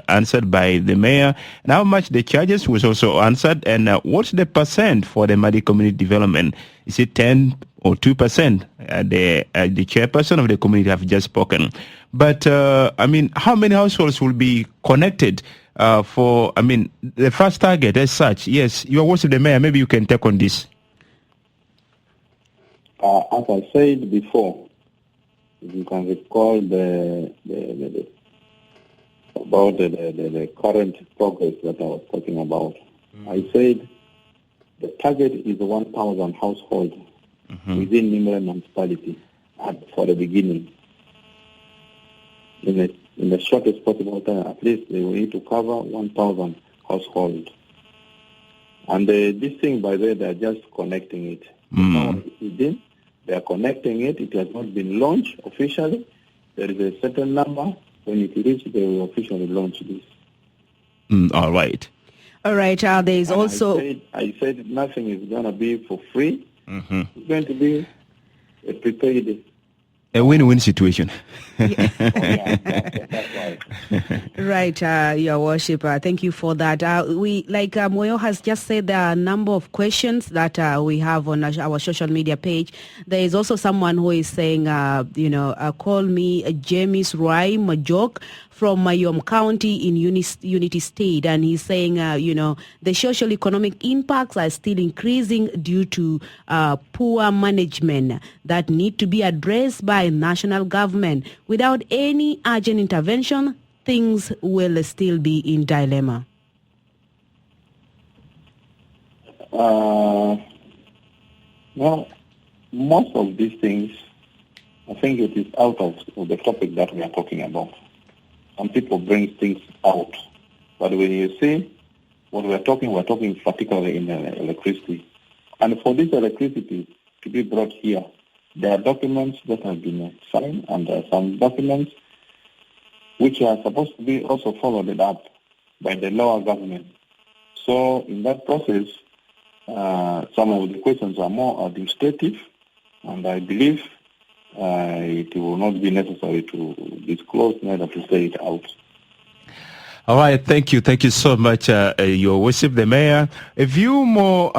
Speaker 1: answered by the mayor, and how much the charges was also answered, and what's the percent for the Madi community development? Is it 10 or 2%? The chairperson of the community have just spoken. But, how many households will be connected the first target as such? Yes, you are worship the mayor. Maybe you can take on this.
Speaker 4: As I said before, if you can recall the current progress that I was talking about, I said the target is 1,000 households within Nimule municipality for the beginning. In the shortest possible time, at least they will need to cover 1,000 households. And this thing, by the way, they are just connecting it. They are connecting it. It has not been launched officially. There is a certain number. When it reaches, they will officially launch this.
Speaker 1: All right.
Speaker 2: All right. There is
Speaker 4: and
Speaker 2: also...
Speaker 4: I said nothing is going to be for free. It's going to be a prepaid...
Speaker 1: A win-win situation.
Speaker 2: Right, Your Worship. Thank you for that. Moyo has just said, there are a number of questions that we have on our social media page. There is also someone who is saying, call me James Rai Majok from Mayom County in Unity State. And he's saying, the social economic impacts are still increasing due to poor management that need to be addressed by national government. Without any urgent intervention, things will still be in dilemma.
Speaker 4: Well, most of these things, I think it is out of the topic that we are talking about. Some people bring things out. But when you see what we're talking particularly in electricity. And for this electricity to be brought here, there are documents that have been signed, and there are some documents which are supposed to be also followed up by the lower government. So in that process, some of the questions are more administrative, and I believe it will not be necessary to disclose, neither to say it out.
Speaker 1: All right, thank you so much, Your Worship the Mayor. A few more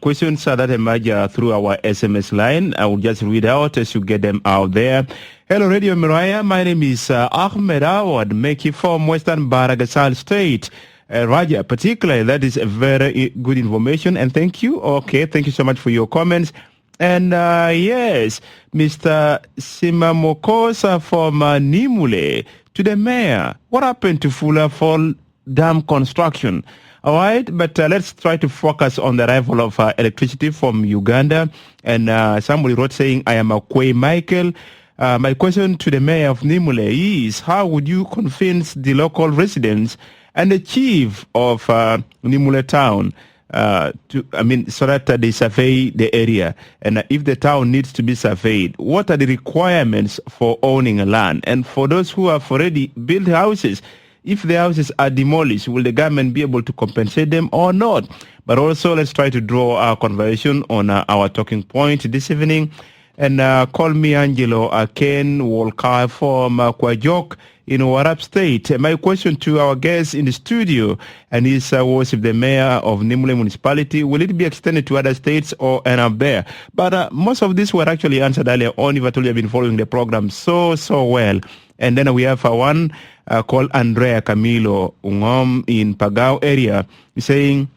Speaker 1: questions that emerge through our SMS line. I will just read out as you get them out there. Hello, Radio Mariah. My name is Ahmed Awad, Meki from Western Baragasal State. Raja, particularly, that is a very good information, and thank you. Okay, thank you so much for your comments. And yes, Mr. Simamokosa from Nimule, to the mayor, what happened to Fuller Fall Dam construction? All right, but let's try to focus on the arrival of electricity from Uganda. And somebody wrote saying, I am Akwe Michael. My question to the mayor of Nimule is, how would you convince the local residents and the chief of Nimule town so that they survey the area? And if the town needs to be surveyed, what are the requirements for owning a land? And for those who have already built houses, if the houses are demolished, will the government be able to compensate them or not? But also, let's try to draw our conversation on our talking point this evening. And call me Angelo Ken Walker from Kwajok in Warab State. My question to our guest in the studio, and his was if the mayor of Nimule municipality, will it be extended to other states or end up there? But most of these were actually answered earlier on, if I told you I've been following the program so well. And then we have one called Andrea Camilo Ungom in Pagao area, saying,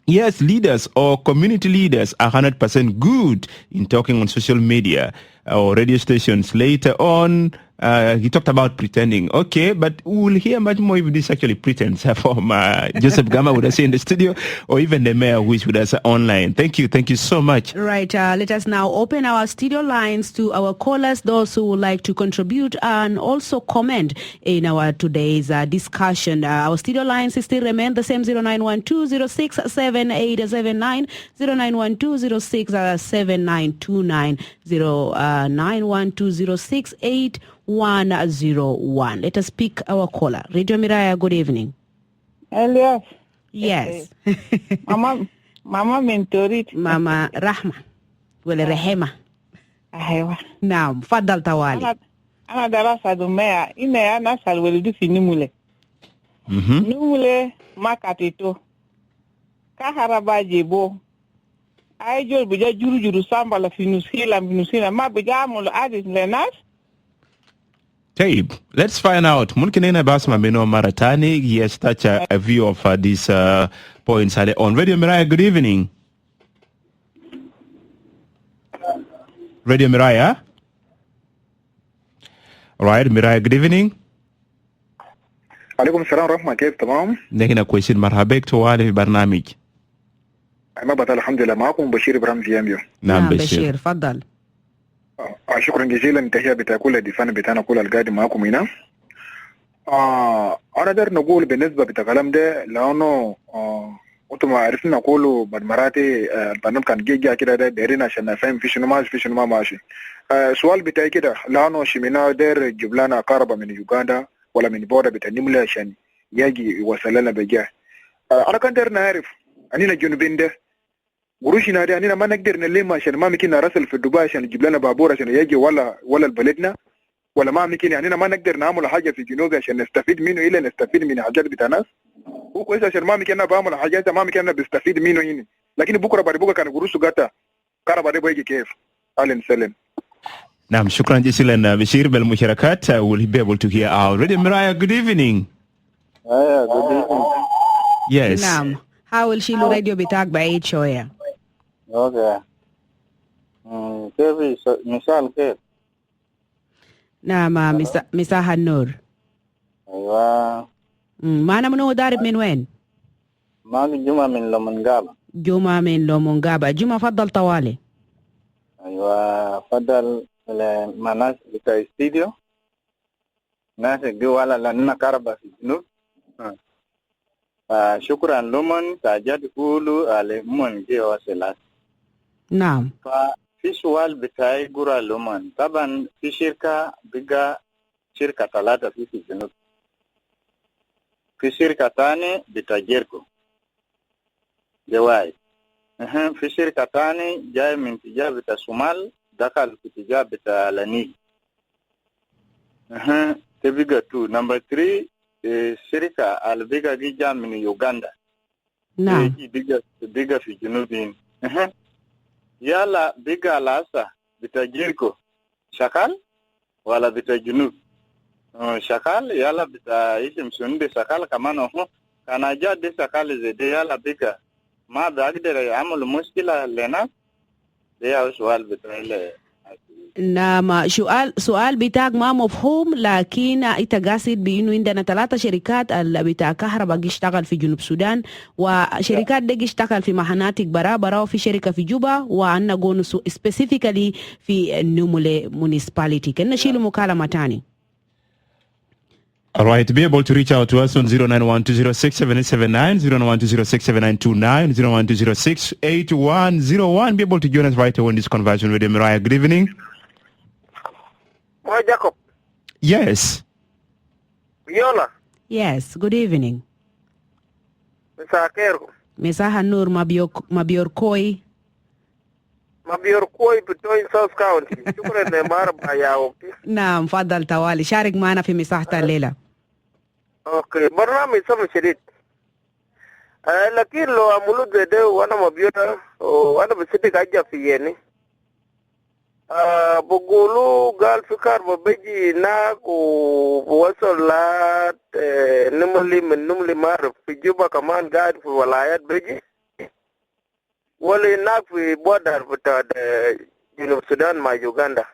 Speaker 1: yes, leaders or community leaders are 100% good in talking on social media or radio stations. Later on, he talked about pretending. Okay, but we'll hear much more if this actually pretends from Joseph Gama with us in the studio, or even the mayor who is with us online. Thank you so much.
Speaker 2: Right, let us now open our studio lines to our callers, those who would like to contribute and also comment in our today's discussion. Our studio lines still remain the same, 0912067879, 0912067929, 0912068101. Let us pick our caller. Radio Miraya, good evening.
Speaker 13: Elias.
Speaker 2: Yes.
Speaker 13: Mama mentorit.
Speaker 2: Mama Rahma. ولا رحمة.
Speaker 13: أيوة.
Speaker 2: نعم فضل طوالي.
Speaker 13: أنا دراسة دمية إني أنا أسأل ولدي في نمولة. نمولة ما كاتيتو. كهرباء جيبو. أيجول بيجا جرو سامبلا في نسيلا ما بيجا عملو عادي لناس.
Speaker 1: طيب, let's find out. ممكن هنا باسمع منه مرة تاني. Yes, touch a view of these points on Radio Miraya. Good evening. Radio Miraya. Alright, Miraya, good evening.
Speaker 14: عليكم السلام ورحمة. كيف تمام؟
Speaker 1: نحن كويسين. مرحبا بك توالي في برنامج.
Speaker 14: ما بطل الحمد لله. معكم بشير إبراهيم زيامبيو.
Speaker 2: نعم بشير فضل.
Speaker 14: شكرا جزيلا. تحية بتاكل الدفان بتاعنا كل القادم معكم هنا. أنا داير نقول بالنسبة بتكلم ده لأنه أنتم عارفين نقولوا بعد مراتي البرنامج كان جيجا كده ده دايرين عشان نفهم في شنو ماشي في شنو ما ماشي. سؤال بتاعي كده لأنه شمينا داير يجيب لنا كهرباء من يوغندا ولا من بورا بتاع نيمولي عشان يجي يوصل لنا بجاه. أنا كان داير نعرف أننا جنوبين ده قروشنا ده أننا ما نقدر نلم عشان ما ممكن نرسل في دبي عشان يجيب لنا بابور عشان يجي ولا البلدنا ولا ما ممكن يعني ما نقدر نعمل حاجة في جنوب عشان نستفيد منه إلا نستفيد من حاجات بتاع ناس. هو كويس عشان ما ممكن بعمل حاجات ما ممكن بستفيد منه هنا. لكن بكرة بعد بكرة كان قروش قطع كهرباء ده بيجي كيف؟ أهلا وسهلا.
Speaker 1: نعم شكرا جزيلا بشير بالمشاركات. We'll be able to hear our Radio Miraya. Good evening.
Speaker 15: Good evening.
Speaker 1: Yes.
Speaker 2: نعم حاول شيلوا راديو بتاعك بعيد شوية.
Speaker 15: Okay. كيف مثال كيف؟
Speaker 2: نعم مساحة النور.
Speaker 15: أيوة.
Speaker 2: معنا منو دارب من وين؟
Speaker 15: معنا جمعة من لومونغابا.
Speaker 2: جمعة من لومونغابا. جمعة فضل طوالي.
Speaker 15: أيوة فضل المناس بتاع الاستديو. ناس جوالا لأننا كهرباء في الجنوب. شكرا لمن تاجد كولو على من جي وصلات.
Speaker 2: نعم.
Speaker 15: ففي سؤال بتاعي قرا لمن طبعا في شركة بقى شركة ثلاثة في الجنوب. في شركة ثانية بتاجركو جواي. في شركة ثانية جاي من تجاه بتاع الصومال دخل في تجاه بتاع لاني. تبقى 2. نمبر 3 الشركة اللي بقى جاي من يوغندا.
Speaker 2: نعم.
Speaker 15: بقى في جنوبين. يلا بقى لاسا بتاجركو شغال ولا بتاجنوب؟ شغال يلا بتاعيشم سند شغال كمان هو كان جاد شغال زي ده يلا بقى ما بقدر يعمل مشكلة لنا. ده سؤال بتاعي.
Speaker 2: نعم سؤال بتاعك ما مفهوم لكن انت قاصد بانه عندنا 3 شركات بتاع كهرباء يشتغل في جنوب السودان وشركات دي يشتغل في مناطق برا وفي شركة في جوبا وعندنا قونو سبيسيفيكالي في نيمولي مونيسباليتي. كنا نشيل مكالمة تاني.
Speaker 1: All right, be able to reach out to us on 091206789, 09120679929, 012068101. Be able to join us right away in this conversation with Miraya. Good evening.
Speaker 16: Hi, Jacob.
Speaker 1: Yes.
Speaker 16: Viola.
Speaker 2: Yes, good evening.
Speaker 16: Misakero.
Speaker 2: Misaha Nur Mabiorkoi.
Speaker 16: Mabiorkoi Pitoin South County. Shukran lemar bayawti.
Speaker 2: نعم فضل توالي شارك معنا في مساحة الليلة.
Speaker 16: اوكي برنامج سمع شديد. لكن لو عملوا زي ده وانا مبيوتا وانا بصدق حاجة في يعني. بقولوا قال في كهرباء بيجي هناك ووصل لات نملي معرف في جوبا كمان قاعد في ولايات بيجي ولا هناك في بودر بتاع جنوب السودان مع يوغندا.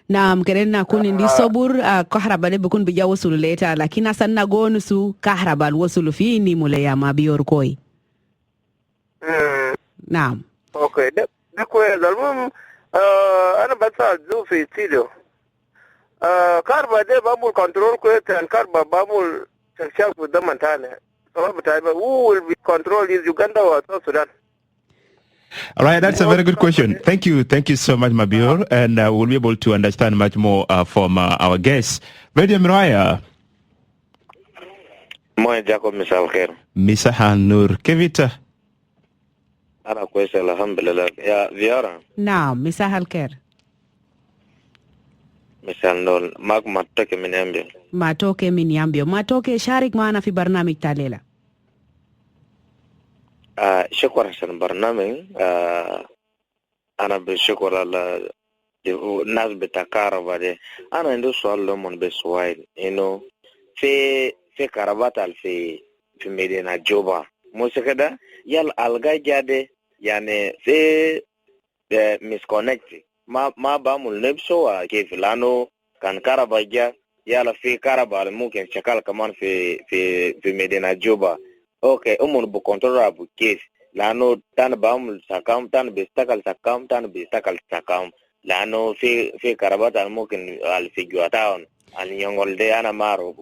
Speaker 2: نعم كرنا كون دي صبر كهرباء بيكون بيجا وصلوا ليتا لكن أصلا قونسو كهرباء وصلوا في نيمولي يا ما بيوركوي. نعم.
Speaker 16: اوكي ده كويس. المهم أنا بسأل زو في سيدو كهرباء ده بعمل كنترول كويس عن كهرباء بعمل شغال في الضمن تاني. سواء بتاعي who will be control is Uganda or South Sudan?
Speaker 1: All right, that's a very good question. Thank you so much, Mabior, and we'll be able to understand much more from our guests. Radio Miraya.
Speaker 17: Moe Jacob misal khair.
Speaker 1: Misaha Nur Kevita.
Speaker 17: Ana kwesa alhamdulillah. Ya Viara.
Speaker 2: Naam, مساء الخير.
Speaker 17: Misal nol mak matake minambia.
Speaker 2: Matoke Minyambio. Matoke sharik maana fi barnamij talela.
Speaker 17: شكرا عشان برنامج. أنا بشكر على الناس بتكهرباء دي. أنا عندي سؤال لهم بسؤال إنه في كهرباء في مدينة جوبا مش كده يال ألقى جادي يعني في مسكونكت ما بعمل نفسه كيف لأنه كان كهرباء جا يلا في كهرباء ممكن شغال كمان في مدينة جوبا. Okay, بكنترول أبو كيف لأنه تان بعمل سكام تان بيستقل سكام تان بيستقل سكام لأنه في كهرباء ممكن في جواتاون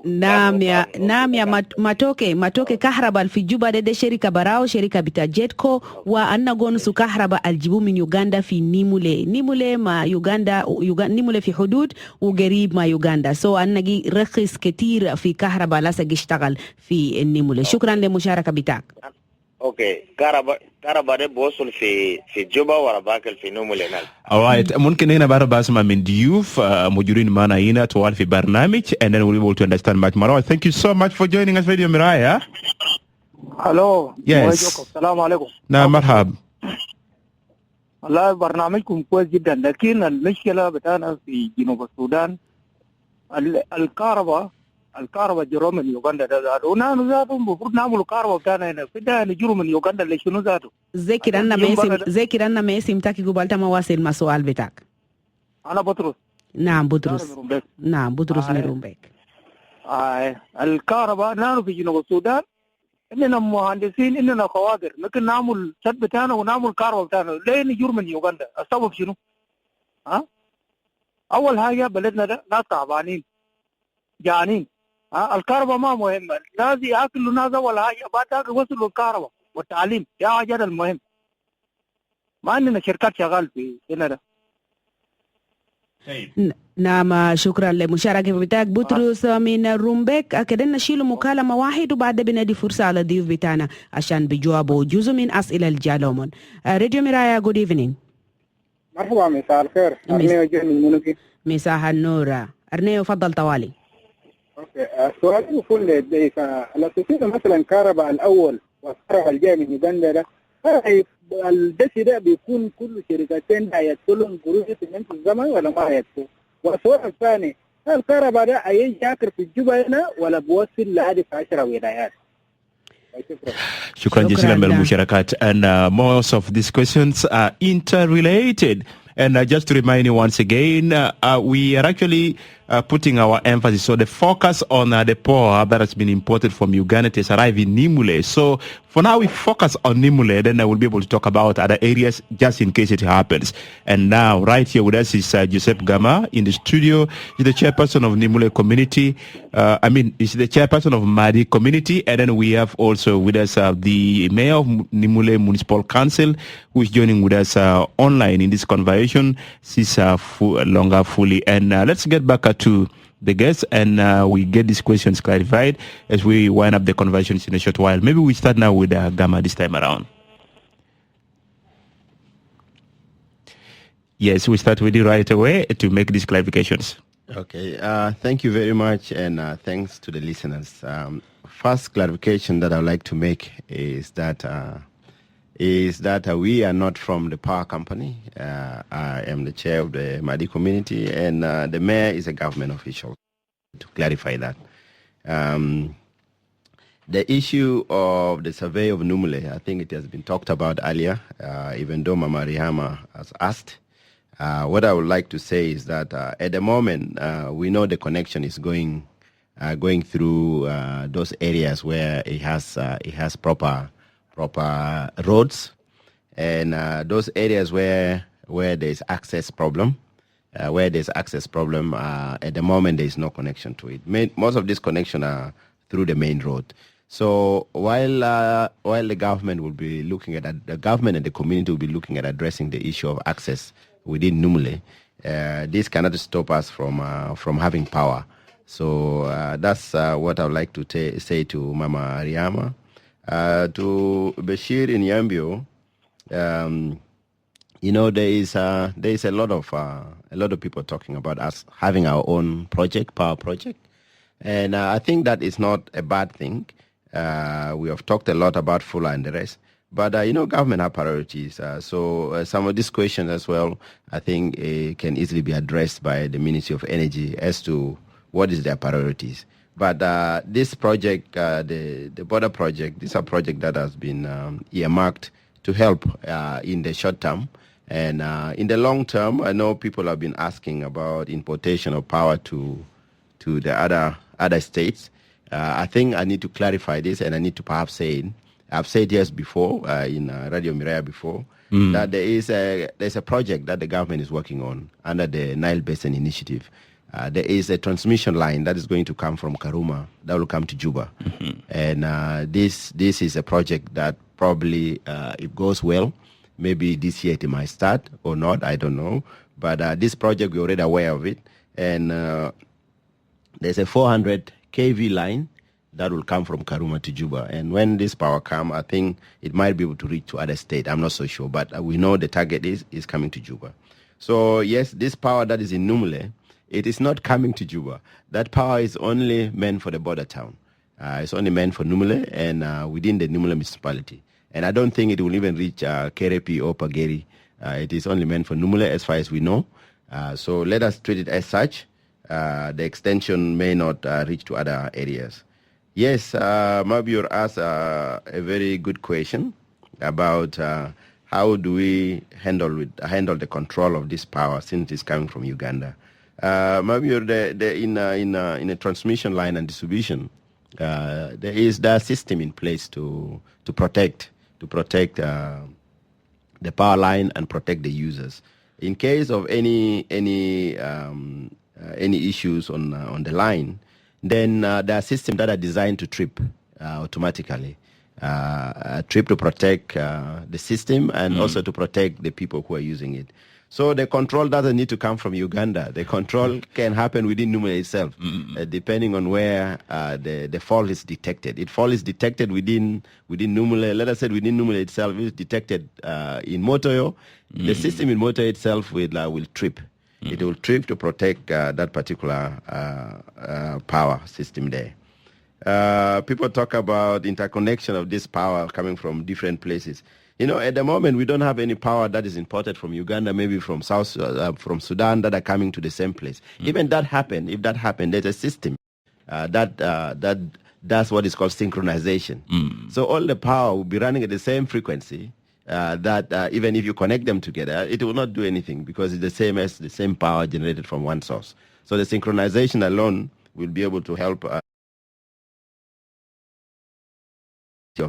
Speaker 2: Naam ya matoke kahraba alfijuba dede sherika barao sherika bita jetco wa anna gonsu kahraba aljibu min Uganda fi Nimule ma Uganda Nimule fi hudud وقريب ما يوغندا سو أنجي رخص كتير في كهرباء لسه يشتغل في النيمولي. شكرا للمشاركة بتاعك.
Speaker 17: اوكي كهرباء ده بوصل في جوبا ولا باكل في نيمولي.
Speaker 1: Alright, ممكن هنا بعد بسمع من ضيوف موجودين معنا هنا طوال في برنامج and then we'll be able to understand much more. Thank you so much for joining us Radio Miraya.
Speaker 18: Hello.
Speaker 1: Yes.
Speaker 18: السلام عليكم.
Speaker 1: نعم مرحبا.
Speaker 18: والله برنامجكم كويس جدا لكن المشكلة بتاعنا في جنوب السودان الكهرباء جروا من يوغندا ده ونحن ذاتهم المفروض نعملوا كهرباء بتاعنا هنا في ده نجروا من يوغندا لشنو ذاته.
Speaker 2: ذكر أن ما اسم تاكي قبلت ما واصل مع سؤال بتاعك.
Speaker 18: أنا بطرس.
Speaker 2: نعم بطرس. نعم بطرس من رومبيك.
Speaker 18: الكهرباء نحن في جنوب السودان إننا مهندسين إننا خوادر لكن نعمل سد بتاعنا ونعمل كهرباء بتاعنا ليه نجر من يوغندا؟ السبب شنو؟ أول حاجة بلدنا ده ناس تعبانين جعانين. الكهرباء ما مهمة، ناس ياكلوا ناس ولا حاجة بعد وصلوا الكهرباء والتعليم يا حاجة المهم. ما عندنا شركات شغال في هنا ده.
Speaker 2: نعم شكرا لمشاركة بتاعك بطرس من رومبيك. أكدنا نشيل مكالمة واحد وبعد بندي فرصة على الضيوف بتاعنا عشان بيجاوبوا جزء من أسئلة الجالومون. راديو مرايا good evening.
Speaker 19: مرحبا مساء الخير. أرنيو جاني منوكي.
Speaker 2: مساء النور. أرنيو فضل طوالي.
Speaker 19: اوكي سؤالي يقول للضيف الأساسية مثلا كهرباء الأول والكهرباء الجاي من يوغندا ده الدسي ده بيكون كل شركتين ده يدخلهم قروض في نفس الزمن ولا ما يدخل؟ والسؤال الثاني هل الكهرباء ده ينشاكر في الجوبا هنا ولا بوصل لهذه 10 ولايات؟
Speaker 1: شكرا جزيلا بالمشاركات and most of these questions are interrelated. And just to remind you once again, we are actually putting our emphasis on the focus on the power that has been imported from Uganda to arrive in Nimule. So for now, we focus on Nimule, then I will be able to talk about other areas just in case it happens. And now, right here with us is Joseph Gama in the studio. He's the chairperson of Nimule community. He's the chairperson of Madi community. And then we have also with us the mayor of Nimule Municipal Council, who is joining with us online in this conversation. Sisa Longa Fully. And let's get back to the guests and we get these questions clarified as we wind up the conversations in a short while. Maybe we start now with Gama this time around. Yes, we start with you right away to make these clarifications.
Speaker 3: Okay, thank you very much and thanks to the listeners. First clarification that I would like to make is that we are not from the power company. I am the chair of the Madi community, and the mayor is a government official, to clarify that. The issue of the survey of Nimule, I think it has been talked about earlier, even though Mama Rihama has asked. What I would like to say is that at the moment, we know the connection is going through those areas where it has proper roads, and those areas where there's access problem, at the moment there is no connection to it. Most of these connections are through the main road. So while the government will be looking at that, the government and the community will be looking at addressing the issue of access within Nimule, this cannot stop us from having power. So that's what I would like to say to Mama Riama. To Bashir in Yambio, there is a lot of people talking about us having our own power project, and I think that is not a bad thing. We have talked a lot about Fula and the rest, but government have priorities. So some of these questions as well, I think, can easily be addressed by the Ministry of Energy as to what is their priorities. But this project, the border project, this is a project that has been earmarked to help in the short term. And in the long term, I know people have been asking about importation of power to the other states. I think I need to clarify this, and I need to perhaps say it. I've said yes before in Radio Mireya before that there's a project that the government is working on under the Nile Basin Initiative. There is a transmission line that is going to come from Karuma that will come to Juba, and this is a project that probably, if goes well, maybe this year it might start or not, I don't know. But this project, we're already aware of it. And there's a 400 kV line that will come from Karuma to Juba. And when this power comes, I think it might be able to reach to other states. I'm not so sure. But we know the target is coming to Juba. So, yes, this power that is in Nimule, it is not coming to Juba. That power is only meant for the border town. It's only meant for Nimule and within the Nimule municipality. And I don't think it will even reach Kerepi or Pageri. It is only meant for Nimule as far as we know. So let us treat it as such. The extension may not reach to other areas. Yes, Mabior asked a very good question about how do we handle the control of this power since it's coming from Uganda. Mabior, in a transmission line and distribution, there is that system in place to protect the power line and protect the users. In case of any issues on the line, then there are systems that are designed to trip automatically. Trip to protect the system and also to protect the people who are using it. So the control doesn't need to come from Uganda. The control can happen within Nimule itself, depending on where the fault is detected. If fault is detected within Nimule, let us say within Nimule itself, if it's detected in Motoyo, the system in Motoyo itself will trip. It will trip to protect that particular power system there. People talk about interconnection of this power coming from different places. At the moment, we don't have any power that is imported from Uganda, maybe from from Sudan, that are coming to the same place. Even if that happened, there's a system that does what is called synchronization. So all the power will be running at the same frequency. That even if you connect them together, it will not do anything because it's the same power generated from one source. So the synchronization alone will be able to help of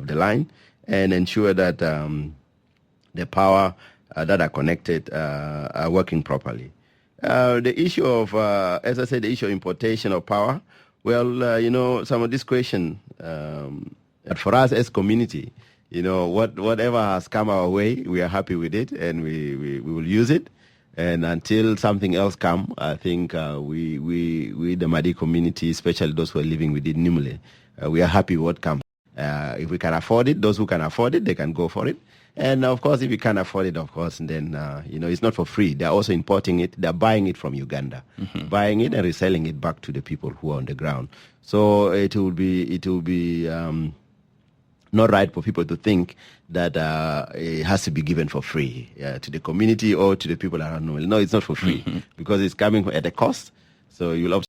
Speaker 3: the line and ensure that the power that are connected are working properly. The issue of, as I said, the issue of importation of power, well, some of this question, for us as community, whatever has come our way, we are happy with it and we will use it. And until something else comes, I think we, the Madi community, especially those who are living within Nimule, we are happy with what comes. If we can afford it, those who can afford it, they can go for it. And of course, if you can't afford it, of course, then, it's not for free. They're also importing it. They're buying it from Uganda, buying it and reselling it back to the people who are on the ground. So it will be not right for people to think that it has to be given for free to the community or to the people around. No, it's not for free because it's coming at a cost. So you'll